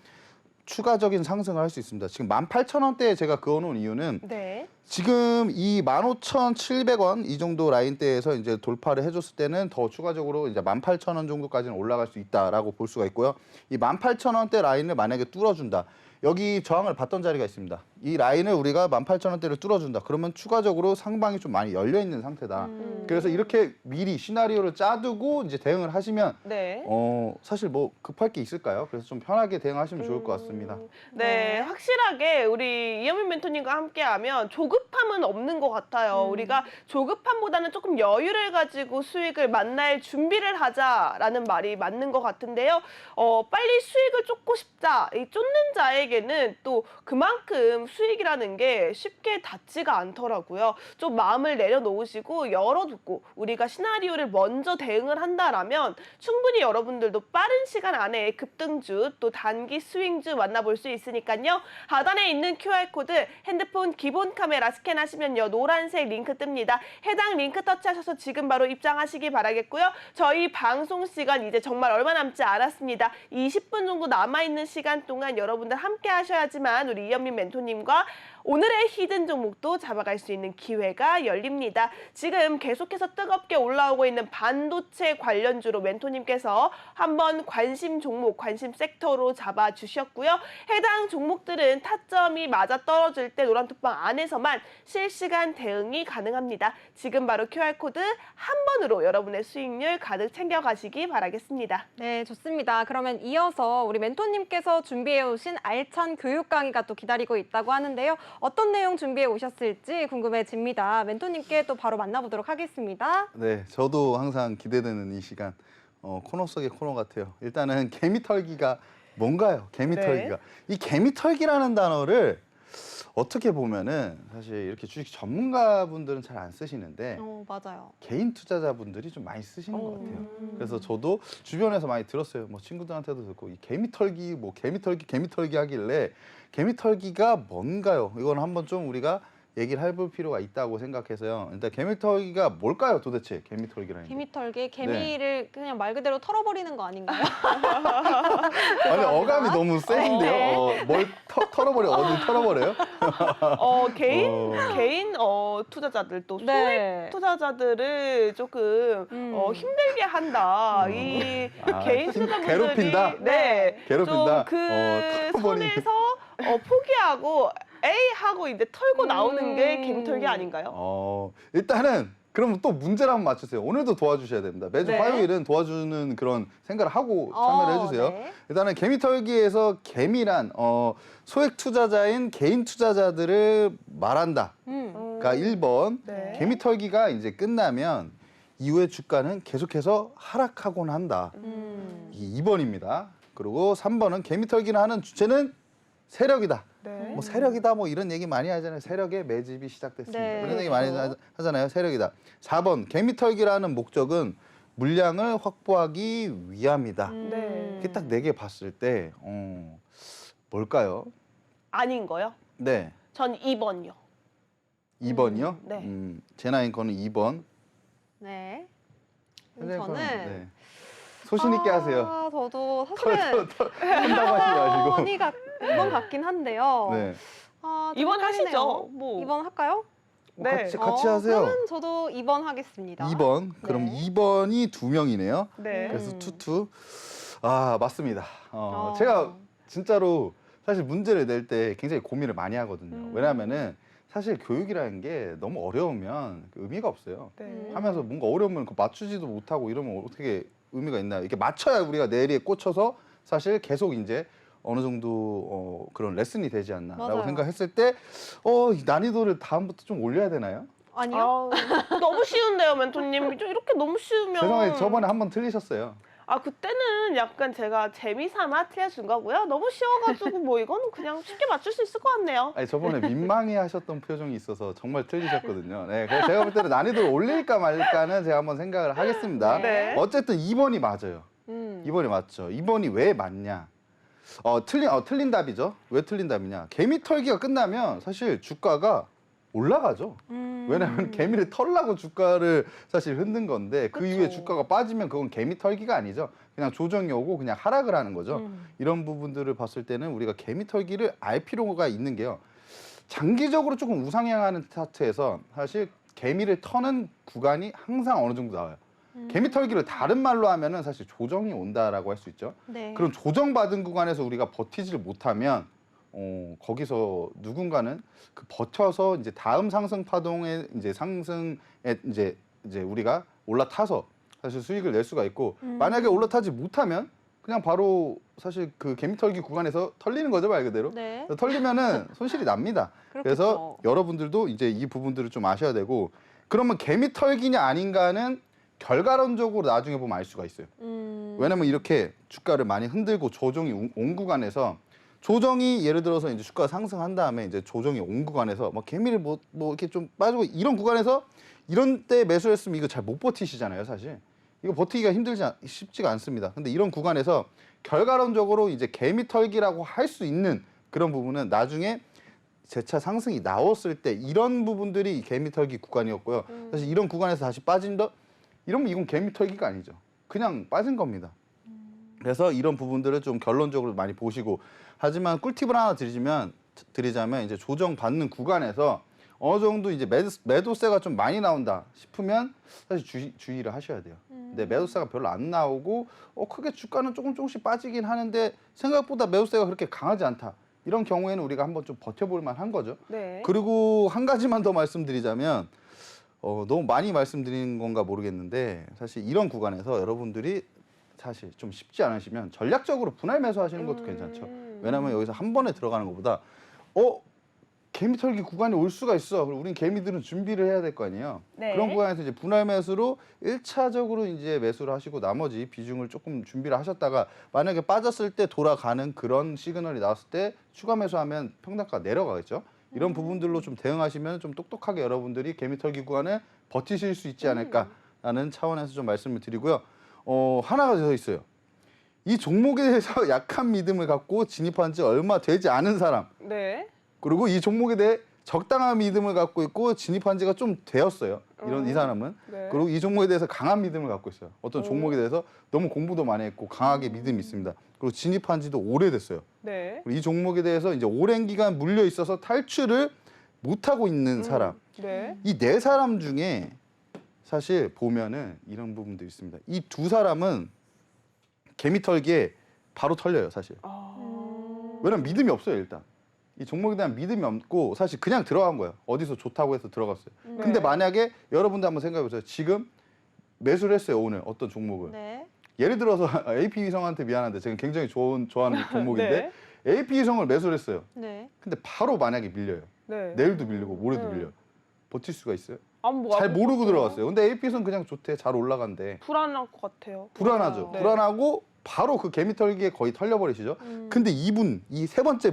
추가적인 상승을 할 수 있습니다. 지금 18,000원대에 제가 그어놓은 이유는 네. 지금 이 15,700원 이 정도 라인대에서 이제 돌파를 해줬을 때는 더 추가적으로 이제 18,000원 정도까지는 올라갈 수 있다라고 볼 수가 있고요. 이 18,000원대 라인을 만약에 뚫어준다. 여기 저항을 받던 자리가 있습니다. 이 라인을 우리가 18,000원대를 뚫어준다. 그러면 추가적으로 상방이 좀 많이 열려 있는 상태다. 그래서 이렇게 미리 시나리오를 짜두고 이제 대응을 하시면 네. 사실 뭐 급할 게 있을까요? 그래서 좀 편하게 대응하시면 좋을 것 같습니다. 네, 확실하게 우리 이현민 멘토님과 함께하면 조급함은 없는 것 같아요. 우리가 조급함보다는 조금 여유를 가지고 수익을 만날 준비를 하자라는 말이 맞는 것 같은데요. 빨리 수익을 쫓고 싶다. 이 쫓는 자에게는 또 그만큼 수익이라는 게 쉽게 닿지가 않더라고요. 좀 마음을 내려놓으시고 열어두고 우리가 시나리오를 먼저 대응을 한다라면 충분히 여러분들도 빠른 시간 안에 급등주 또 단기 스윙주 만나볼 수 있으니까요. 하단에 있는 QR코드 핸드폰 기본 카메라 스캔하시면요. 노란색 링크 뜹니다. 해당 링크 터치하셔서 지금 바로 입장하시기 바라겠고요. 저희 방송 시간 이제 정말 얼마 남지 않았습니다. 20분 정도 남아있는 시간 동안 여러분들 함께 하셔야지만 우리 이현민 멘토님과 오늘의 히든 종목도 잡아갈 수 있는 기회가 열립니다. 지금 계속해서 뜨겁게 올라오고 있는 반도체 관련주로 멘토님께서 한번 관심 종목, 관심 섹터로 잡아주셨고요. 해당 종목들은 타점이 맞아떨어질 때 노란톡방 안에서만 실시간 대응이 가능합니다. 지금 바로 QR코드 한 번으로 여러분의 수익률 가득 챙겨가시기 바라겠습니다. 네, 좋습니다. 그러면 이어서 우리 멘토님께서 준비해 오신 알찬 교육 강의가 또 기다리고 있다고 하는데요. 어떤 내용 준비해 오셨을지 궁금해집니다. 멘토님께 또 바로 만나보도록 하겠습니다. 네, 저도 항상 기대되는 이 시간 코너 속의 코너 같아요. 일단은 개미털기가 뭔가요? 개미털기가. 이 개미털기라는 단어를 어떻게 보면은 사실 이렇게 주식 전문가분들은 잘 안 쓰시는데 맞아요. 개인 투자자분들이 좀 많이 쓰시는 것 같아요. 그래서 저도 주변에서 많이 들었어요. 뭐 친구들한테도 듣고 이 개미털기, 뭐 개미털기 하길래 개미털기가 뭔가요? 이건 한번 좀 우리가 얘기를 해볼 필요가 있다고 생각해서요. 일단 개미털기가 뭘까요, 도대체? 개미털기라는 게. 개미털기, 개미를 그냥 말 그대로 털어버리는 거 아닌가요? 아니 어감이 너무 센데요. 뭘 털어버려? 어디 털어버려요? 개인 투자자들 또 수익 네. 투자자들을 조금 힘들게 한다. 이 개인 투자자분들이 괴롭힌다? 네, 괴롭힌다? 좀그 털어버리는. 선에서 포기하고 에이 하고 이제 털고 나오는 게 개미털기 아닌가요? 일단은 그러면 또 문제를 한번 맞추세요. 오늘도 도와주셔야 됩니다. 매주 네. 화요일은 도와주는 그런 생각을 하고 참여를 해주세요. 네. 일단은 개미털기에서 개미란 소액 투자자인 개인 투자자들을 말한다. 그러니까 1번 네. 개미털기가 이제 끝나면 이후에 주가는 계속해서 하락하곤 한다. 이 2번입니다. 그리고 3번은 개미털기를 하는 주체는 세력이다. 네. 뭐 세력이다 뭐 이런 얘기 많이 하잖아요. 세력의 매집이 시작됐습니다. 네, 그런 얘기 그렇죠. 많이 하잖아요. 세력이다. 4번 개미털기라는 목적은 물량을 확보하기 위함이다. 네. 이렇게 딱 4개 봤을 때 뭘까요? 아닌 거요? 네. 전 2번이요. 2번이요? 네. 제나인 거는 2번. 네. 선생님 저는 거는 네. 소신 있게 하세요. 저도 사실은 한다고 하지 마시고. 언니가 2번 같긴 한데요. 네. 좀 2번 헷갈리네요. 하시죠. 뭐. 2번 할까요? 네. 같이 하세요. 그러면 저도 2번 하겠습니다. 2번. 그럼 네. 2번이 2명이네요. 네. 그래서 투투. 아, 맞습니다. 어. 제가 진짜로 사실 문제를 낼 때 굉장히 고민을 많이 하거든요. 왜냐하면은 사실 교육이라는 게 너무 어려우면 의미가 없어요. 네. 하면서 뭔가 어려우면 그 맞추지도 못하고 이러면 어떻게 의미가 있나요? 이렇게 맞춰야 우리가 내리에 꽂혀서 사실 계속 이제 어느 정도 그런 레슨이 되지 않나라고 맞아요. 생각했을 때 이 난이도를 다음부터 좀 올려야 되나요? 아니요. 아우, 너무 쉬운데요, 멘토님. 좀 이렇게 너무 쉬우면. 죄송해요. 저번에 한번 틀리셨어요. 아, 그때는 약간 제가 재미삼아 틀려준 거고요. 너무 쉬워가지고 뭐 이거는 그냥 쉽게 맞출 수 있을 것 같네요. 아니 저번에 민망해하셨던 표정이 있어서 정말 틀리셨거든요. 네, 그래서 제가 볼 때는 난이도를 올릴까 말까는 제가 한번 생각을 하겠습니다. 네. 어쨌든 2번이 맞아요. 2번이 맞죠. 2번이 왜 맞냐? 틀린 답이죠. 왜 틀린 답이냐? 개미 털기가 끝나면 사실 주가가 올라가죠. 왜냐하면 개미를 털라고 주가를 사실 흔든 건데 그 그쵸. 이후에 주가가 빠지면 그건 개미 털기가 아니죠. 그냥 조정이 오고 그냥 하락을 하는 거죠. 이런 부분들을 봤을 때는 우리가 개미 털기를 알 필요가 있는 게요. 장기적으로 조금 우상향하는 차트에서 사실 개미를 터는 구간이 항상 어느 정도 나와요. 개미 털기를 다른 말로 하면은 사실 조정이 온다라고 할 수 있죠. 네. 그럼 조정받은 구간에서 우리가 버티지를 못하면 거기서 누군가는 그 버텨서 이제 다음 상승 파동의 이제 상승에 이제 우리가 올라타서 사실 수익을 낼 수가 있고 만약에 올라타지 못하면 그냥 바로 사실 그 개미 털기 구간에서 털리는 거죠, 말 그대로. 네. 털리면은 손실이 납니다. 그래서 여러분들도 이제 이 부분들을 좀 아셔야 되고 그러면 개미 털기냐 아닌가는 결과론적으로 나중에 보면 알 수가 있어요. 왜냐면 이렇게 주가를 많이 흔들고 조정이 온 구간에서 조정이 예를 들어서 이제 주가가 상승한 다음에 이제 조정이 온 구간에서 막 개미를 뭐 이렇게 좀 빠지고 이런 구간에서 이런 때 매수했으면 이거 잘 못 버티시잖아요, 사실. 이거 버티기가 쉽지가 않습니다. 근데 이런 구간에서 결과론적으로 이제 개미 털기라고 할 수 있는 그런 부분은 나중에 재차 상승이 나왔을 때 이런 부분들이 개미 털기 구간이었고요. 사실 이런 구간에서 다시 빠진다? 이러면 이건 개미 털기가 아니죠. 그냥 빠진 겁니다. 그래서 이런 부분들을 좀 결론적으로 많이 보시고 하지만 꿀팁을 하나 드리자면 이제 조정받는 구간에서 어느 정도 이제 매도세가 좀 많이 나온다 싶으면 사실 주의를 하셔야 돼요. 근데 매도세가 별로 안 나오고 크게 주가는 조금씩 빠지긴 하는데 생각보다 매도세가 그렇게 강하지 않다. 이런 경우에는 우리가 한번 좀 버텨볼 만한 거죠. 네. 그리고 한 가지만 더 말씀드리자면 너무 많이 말씀드리는 건가 모르겠는데 사실 이런 구간에서 여러분들이 사실 좀 쉽지 않으시면 전략적으로 분할 매수하시는 것도 괜찮죠. 왜냐하면 여기서 한 번에 들어가는 것보다 개미 털기 구간이 올 수가 있어. 그럼 우린 개미들은 준비를 해야 될 거 아니에요. 네. 그런 구간에서 이제 분할 매수로 1차적으로 이제 매수를 하시고 나머지 비중을 조금 준비를 하셨다가 만약에 빠졌을 때 돌아가는 그런 시그널이 나왔을 때 추가 매수하면 평단가 내려가겠죠. 이런 부분들로 좀 대응하시면 좀 똑똑하게 여러분들이 개미 털기 구간에 버티실 수 있지 않을까라는 차원에서 좀 말씀을 드리고요. 하나가 더 있어요. 이 종목에 대해서 약한 믿음을 갖고 진입한 지 얼마 되지 않은 사람. 네. 그리고 이 종목에 대해 적당한 믿음을 갖고 있고 진입한 지가 좀 되었어요. 이 사람은. 네. 그리고 이 종목에 대해서 강한 믿음을 갖고 있어요. 어떤 종목에 대해서 너무 공부도 많이 했고 강하게 믿음이 있습니다. 그리고 진입한 지도 오래됐어요. 네. 그리고 이 종목에 대해서 이제 오랜 기간 물려 있어서 탈출을 못 하고 있는 사람. 네. 이 네 사람 중에 사실 보면은 이런 부분도 있습니다. 이 두 사람은 개미 털기에 바로 털려요, 사실. 왜냐면 믿음이 없어요, 일단. 이 종목에 대한 믿음이 없고 사실 그냥 들어간 거예요. 어디서 좋다고 해서 들어갔어요. 네. 근데 만약에 여러분들 한번 생각해 보세요. 지금 매수를 했어요. 오늘 어떤 종목을. 네. 예를 들어서 AP 위성한테 미안한데 제가 굉장히 좋아하는 종목인데 AP 위성을 매수를 했어요. 네. 근데 바로 만약에 밀려요. 네. 내일도 밀리고 모레도 네. 밀려요. 버틸 수가 있어요? 뭐 잘 아무것도 모르고 없어요. 들어갔어요. 근데 AP선 그냥 좋대. 잘 올라간대. 불안할 것 같아요. 불안하죠. 네. 불안하고 바로 그 개미 털기에 거의 털려버리시죠. 근데 이분, 이 세 번째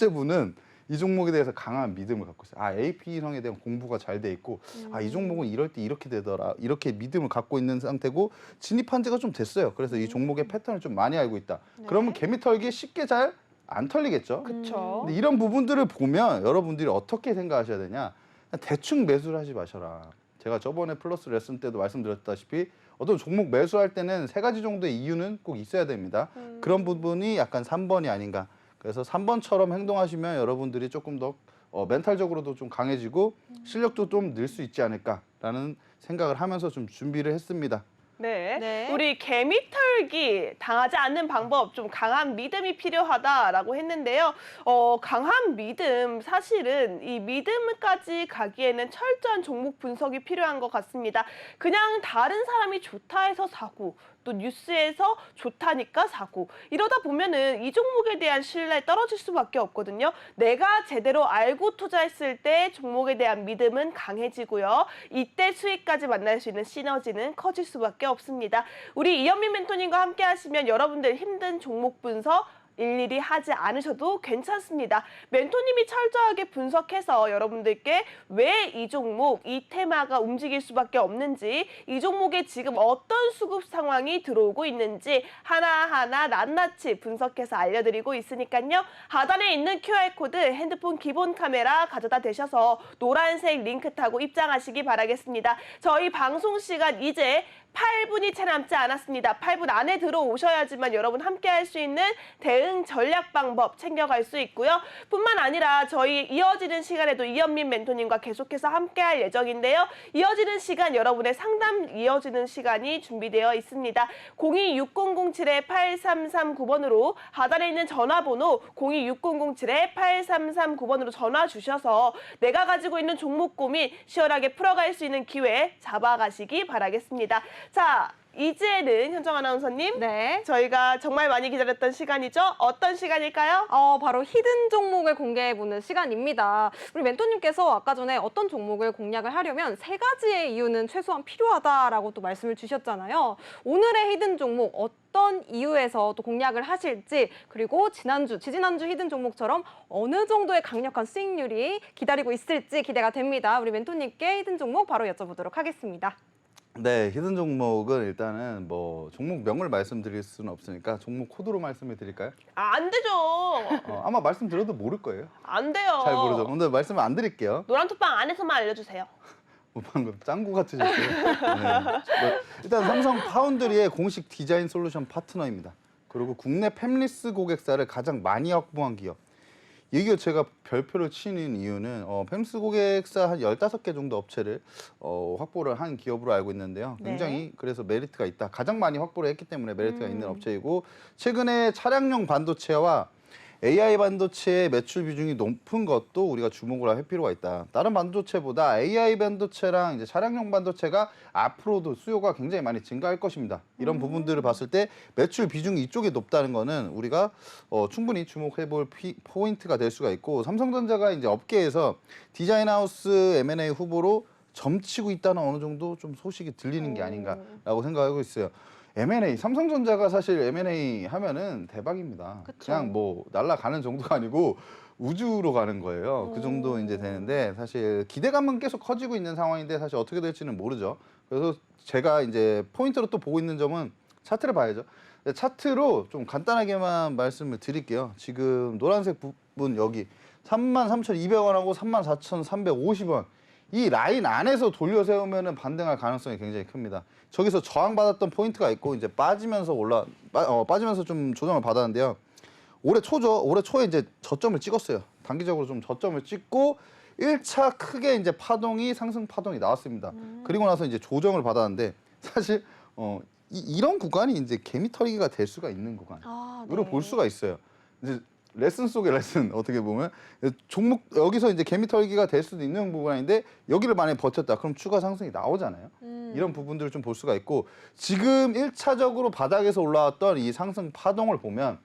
분은 이 종목에 대해서 강한 믿음을 갖고 있어요. 아, AP성에 대한 공부가 잘 돼 있고, 아, 이 종목은 이럴 때 이렇게 되더라. 이렇게 믿음을 갖고 있는 상태고, 진입한 지가 좀 됐어요. 그래서 이 종목의 패턴을 좀 많이 알고 있다. 그러면 개미 털기 쉽게 잘 안 털리겠죠. 그렇죠. 근데 이런 부분들을 보면 여러분들이 어떻게 생각하셔야 되냐? 대충 매수를 하지 마셔라. 제가 저번에 플러스 레슨 때도 말씀드렸다시피 어떤 종목 매수할 때는 세 가지 정도의 이유는 꼭 있어야 됩니다. 그런 부분이 약간 3번이 아닌가. 그래서 3번처럼 행동하시면 여러분들이 조금 더 멘탈적으로도 좀 강해지고 실력도 좀 늘 수 있지 않을까라는 생각을 하면서 좀 준비를 했습니다. 네. 네. 우리 개미 털기 당하지 않는 방법, 좀 강한 믿음이 필요하다라고 했는데요. 강한 믿음, 사실은 이 믿음까지 가기에는 철저한 종목 분석이 필요한 것 같습니다. 그냥 다른 사람이 좋다 해서 사고, 또 뉴스에서 좋다니까 사고, 이러다 보면은 이 종목에 대한 신뢰 떨어질 수밖에 없거든요. 내가 제대로 알고 투자했을 때 종목에 대한 믿음은 강해지고요. 이때 수익까지 만날 수 있는 시너지는 커질 수밖에 없습니다. 우리 이현민 멘토님과 함께 하시면 여러분들 힘든 종목 분석 일일이 하지 않으셔도 괜찮습니다. 멘토님이 철저하게 분석해서 여러분들께 왜 이 종목, 이 테마가 움직일 수밖에 없는지, 이 종목에 지금 어떤 수급 상황이 들어오고 있는지 하나하나 낱낱이 분석해서 알려드리고 있으니까요. 하단에 있는 QR코드 핸드폰 기본 카메라 가져다 대셔서 노란색 링크 타고 입장하시기 바라겠습니다. 저희 방송 시간 이제 8분이 채 남지 않았습니다. 8분 안에 들어오셔야지만 여러분 함께 할 수 있는 대응 전략 방법 챙겨갈 수 있고요. 뿐만 아니라 저희 이어지는 시간에도 이현민 멘토님과 계속해서 함께 할 예정인데요. 이어지는 시간, 여러분의 상담 이어지는 시간이 준비되어 있습니다. 026007-8339번으로 하단에 있는 전화번호 026007-8339번으로 전화 주셔서 내가 가지고 있는 종목 고민 시원하게 풀어갈 수 있는 기회 잡아가시기 바라겠습니다. 자, 이제는 현정 아나운서님, 네. 저희가 정말 많이 기다렸던 시간이죠. 어떤 시간일까요? 바로 히든 종목을 공개해보는 시간입니다. 우리 멘토님께서 아까 전에 어떤 종목을 공략을 하려면 세 가지의 이유는 최소한 필요하다라고 또 말씀을 주셨잖아요. 오늘의 히든 종목 어떤 이유에서 또 공략을 하실지, 그리고 지지난주 히든 종목처럼 어느 정도의 강력한 수익률이 기다리고 있을지 기대가 됩니다. 우리 멘토님께 히든 종목 바로 여쭤보도록 하겠습니다. 네, 히든 종목은 일단은 뭐 종목명을 말씀드릴 수는 없으니까 종목 코드로 말씀을 드릴까요? 안 되죠. 아마 말씀드려도 모를 거예요. 안 돼요. 잘 모르죠. 근데 말씀을 안 드릴게요. 노란톡방 안에서만 알려주세요. 뭐 방금 짱구 같으셨어요. 네. 일단 삼성 파운드리의 공식 디자인 솔루션 파트너입니다. 그리고 국내 팹리스 고객사를 가장 많이 확보한 기업. 이게 제가 별표를 치는 이유는 팹리스 고객사 한 15개 정도 업체를 확보를 한 기업으로 알고 있는데요. 굉장히 그래서 메리트가 있다. 가장 많이 확보를 했기 때문에 메리트가 있는 업체이고, 최근에 차량용 반도체와 AI 반도체의 매출 비중이 높은 것도 우리가 주목을 할 필요가 있다. 다른 반도체보다 AI 반도체랑 이제 차량용 반도체가 앞으로도 수요가 굉장히 많이 증가할 것입니다. 이런 부분들을 봤을 때 매출 비중이 이쪽에 높다는 거는 우리가 충분히 주목해 볼 포인트가 될 수가 있고, 삼성전자가 이제 업계에서 디자인 하우스 M&A 후보로 점치고 있다는 어느 정도 좀 소식이 들리는 게 아닌가라고 생각하고 있어요. M&A, 삼성전자가 사실 M&A 하면은 대박입니다. 그쵸. 그냥 뭐 날아가는 정도가 아니고 우주로 가는 거예요. 그 정도 이제 되는데, 사실 기대감은 계속 커지고 있는 상황인데 사실 어떻게 될지는 모르죠. 그래서 제가 이제 포인트로 또 보고 있는 점은 차트를 봐야죠. 차트로 좀 간단하게만 말씀을 드릴게요. 지금 노란색 부분 여기 33,200원하고 34,350원. 이 라인 안에서 돌려 세우면은 반등할 가능성이 굉장히 큽니다. 저기서 저항받았던 포인트가 있고 이제 빠지면서 빠지면서 좀 조정을 받았는데요. 올해 초죠. 올해 초에 이제 저점을 찍었어요. 단기적으로 좀 저점을 찍고 1차 크게 이제 파동이 상승 파동이 나왔습니다. 그리고 나서 이제 조정을 받았는데, 사실 이런 구간이 이제 개미 털기가 될 수가 있는 구간으로 볼 수가 있어요. 이제 레슨 속의 레슨 어떻게 보면 종목 여기서 이제 개미 털기가 될 수도 있는 부분인데 여기를 만약에 버텼다 그럼 추가 상승이 나오잖아요. 이런 부분들을 좀 볼 수가 있고 지금 1차적으로 바닥에서 올라왔던 이 상승 파동을 보면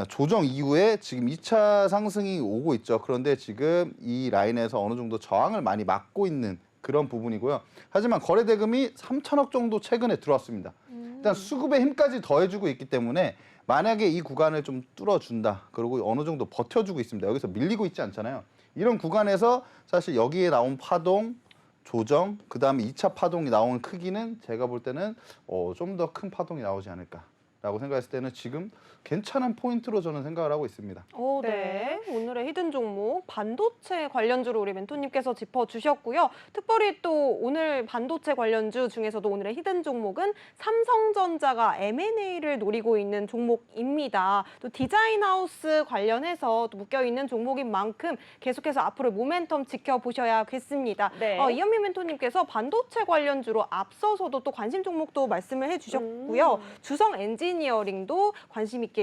조정 이후에 지금 2차 상승이 오고 있죠. 그런데 지금 이 라인에서 어느 정도 저항을 많이 막고 있는 그런 부분이고요. 하지만 거래대금이 3천억 정도 최근에 들어왔습니다. 일단 수급의 힘까지 더해주고 있기 때문에 만약에 이 구간을 좀 뚫어준다. 그리고 어느 정도 버텨주고 있습니다. 여기서 밀리고 있지 않잖아요. 이런 구간에서 사실 여기에 나온 파동, 조정, 그다음에 2차 파동이 나온 크기는 제가 볼 때는 좀 더 큰 파동이 나오지 않을까라고 생각했을 때는 지금 괜찮은 포인트로 저는 생각을 하고 있습니다. 네. 오늘의 히든 종목 반도체 관련주로 우리 멘토님께서 짚어주셨고요. 특별히 또 오늘 반도체 관련주 중에서도 오늘의 히든 종목은 삼성전자가 M&A를 노리고 있는 종목입니다. 또 디자인하우스 관련해서 또 묶여있는 종목인 만큼 계속해서 앞으로 모멘텀 지켜보셔야겠습니다. 네. 이현미 멘토님께서 반도체 관련주로 앞서서도 또 관심 종목도 말씀을 해주셨고요. 주성 엔지니어링도 관심 있게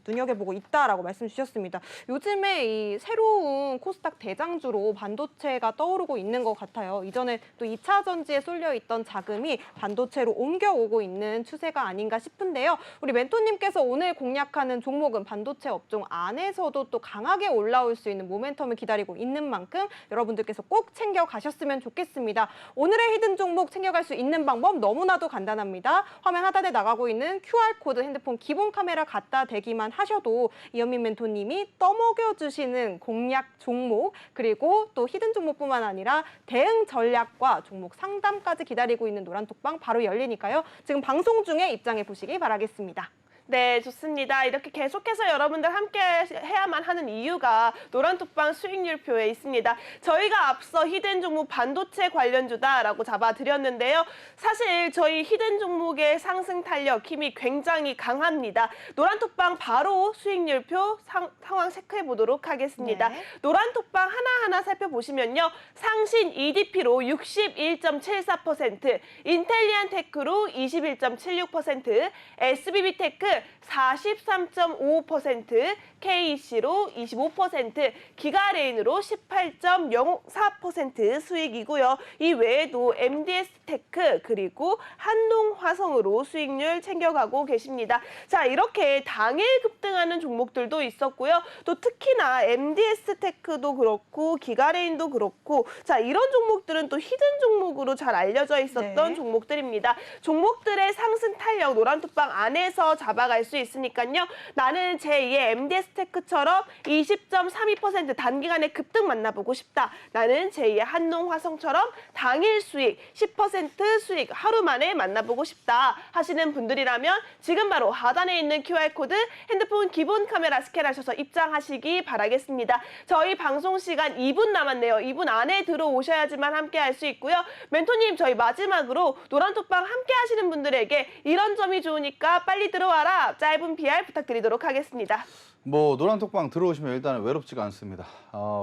눈여겨보고 있다라고 말씀 주셨습니다. 요즘에 이 새로운 코스닥 대장주로 반도체가 떠오르고 있는 것 같아요. 이전에 또 2차 전지에 쏠려 있던 자금이 반도체로 옮겨오고 있는 추세가 아닌가 싶은데요. 우리 멘토님께서 오늘 공략하는 종목은 반도체 업종 안에서도 또 강하게 올라올 수 있는 모멘텀을 기다리고 있는 만큼 여러분들께서 꼭 챙겨가셨으면 좋겠습니다. 오늘의 히든 종목 챙겨갈 수 있는 방법 너무나도 간단합니다. 화면 하단에 나가고 있는 QR코드 핸드폰 기본 카메라 갖다 대기만 하셔도 이현민 멘토님이 떠먹여주시는 공략 종목 그리고 또 히든 종목뿐만 아니라 대응 전략과 종목 상담까지 기다리고 있는 노란톡방 바로 열리니까요. 지금 방송 중에 입장해 보시기 바라겠습니다. 네, 좋습니다. 이렇게 계속해서 여러분들 함께 해야만 하는 이유가 노란톡방 수익률표에 있습니다. 저희가 앞서 히든 종목 반도체 관련주다라고 잡아드렸는데요. 사실 저희 히든 종목의 상승 탄력 힘이 굉장히 강합니다. 노란톡방 바로 수익률표 상황 체크해 보도록 하겠습니다. 네. 노란톡방 하나하나 살펴보시면요. 상신 EDP로 61.74%, 인텔리안 테크로 21.76%, SBB테크 43.55%, KEC로 25%, 기가레인으로 18.04% 수익이고요. 이 외에도 MDS테크 그리고 한동화성으로 수익률 챙겨가고 계십니다. 자, 이렇게 당일 급등하는 종목들도 있었고요. 또 특히나 MDS테크도 그렇고 기가레인도 그렇고 자, 이런 종목들은 또 히든 종목으로 잘 알려져 있었던 네. 종목들입니다. 종목들의 상승 탄력 노란톡방 안에서 잡아갈 수 있으니까요. 나는 제2의 MDS테크처럼 20.32% 단기간에 급등 만나보고 싶다. 나는 제2의 한농화성처럼 당일 수익 10% 수익 하루 만에 만나보고 싶다 하시는 분들이라면 지금 바로 하단에 있는 QR코드 핸드폰 기본 카메라 스캔하셔서 입장하시기 바라겠습니다. 저희 방송 시간 2분 남았네요. 2분 안에 들어오셔야지만 함께 할 수 있고요. 멘토님 저희 마지막으로 노란톡방 함께 하시는 분들에게 이런 점이 좋으니까 빨리 들어와라. 짧은 PR 부탁드리도록 하겠습니다. 노란톡방 들어오시면 일단은 외롭지가 않습니다.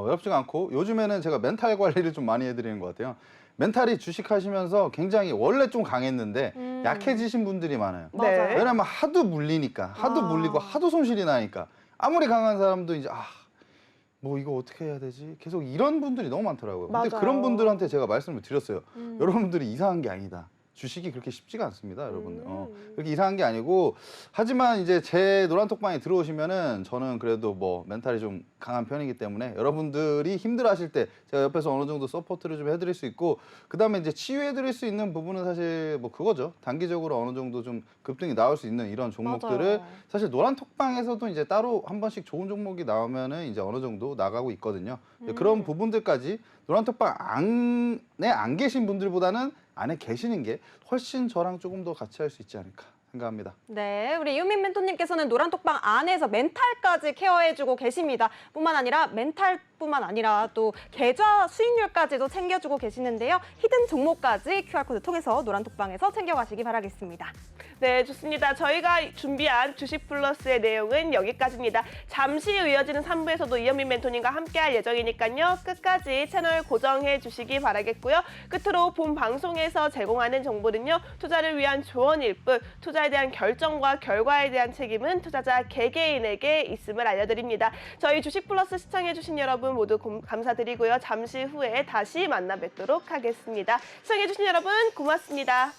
외롭지가 않고 요즘에는 제가 멘탈 관리를 좀 많이 해드리는 것 같아요. 멘탈이 주식하시면서 굉장히 원래 좀 강했는데 약해지신 분들이 많아요. 맞아요. 왜냐면 하도 물리니까, 하도 물리고 하도 손실이 나니까 아무리 강한 사람도 이제 이거 어떻게 해야 되지? 계속 이런 분들이 너무 많더라고요. 근데 맞아요. 그런 분들한테 제가 말씀을 드렸어요. 여러분들이 이상한 게 아니다. 주식이 그렇게 쉽지가 않습니다, 여러분들. 그렇게 이상한 게 아니고 하지만 이제 제 노란톡방에 들어오시면은 저는 그래도 멘탈이 좀 강한 편이기 때문에 여러분들이 힘들어하실 때 제가 옆에서 어느 정도 서포트를 좀 해드릴 수 있고 그다음에 이제 치유해드릴 수 있는 부분은 사실 그거죠. 단기적으로 어느 정도 좀 급등이 나올 수 있는 이런 종목들을 맞아요. 사실 노란톡방에서도 이제 따로 한 번씩 좋은 종목이 나오면은 이제 어느 정도 나가고 있거든요. 그런 부분들까지 노란톡방 안에 안 계신 분들보다는 안에 계시는 게 훨씬 저랑 조금 더 같이 할 수 있지 않을까 생각합니다. 네, 우리 이현민 멘토님께서는 노란톡방 안에서 멘탈까지 케어해주고 계십니다. 뿐만 아니라 멘탈 뿐만 아니라 또 계좌 수익률까지도 챙겨주고 계시는데요. 히든 종목까지 QR코드 통해서 노란톡방에서 챙겨가시기 바라겠습니다. 네, 좋습니다. 저희가 준비한 주식 플러스의 내용은 여기까지입니다. 잠시 후 이어지는 3부에서도 이현민 멘토님과 함께할 예정이니까요. 끝까지 채널 고정해 주시기 바라겠고요. 끝으로 본 방송에서 제공하는 정보는요. 투자를 위한 조언일 뿐 투자에 대한 결정과 결과에 대한 책임은 투자자 개개인에게 있음을 알려드립니다. 저희 주식 플러스 시청해 주신 여러분 모두 감사드리고요. 잠시 후에 다시 만나 뵙도록 하겠습니다. 시청해 주신 여러분 고맙습니다.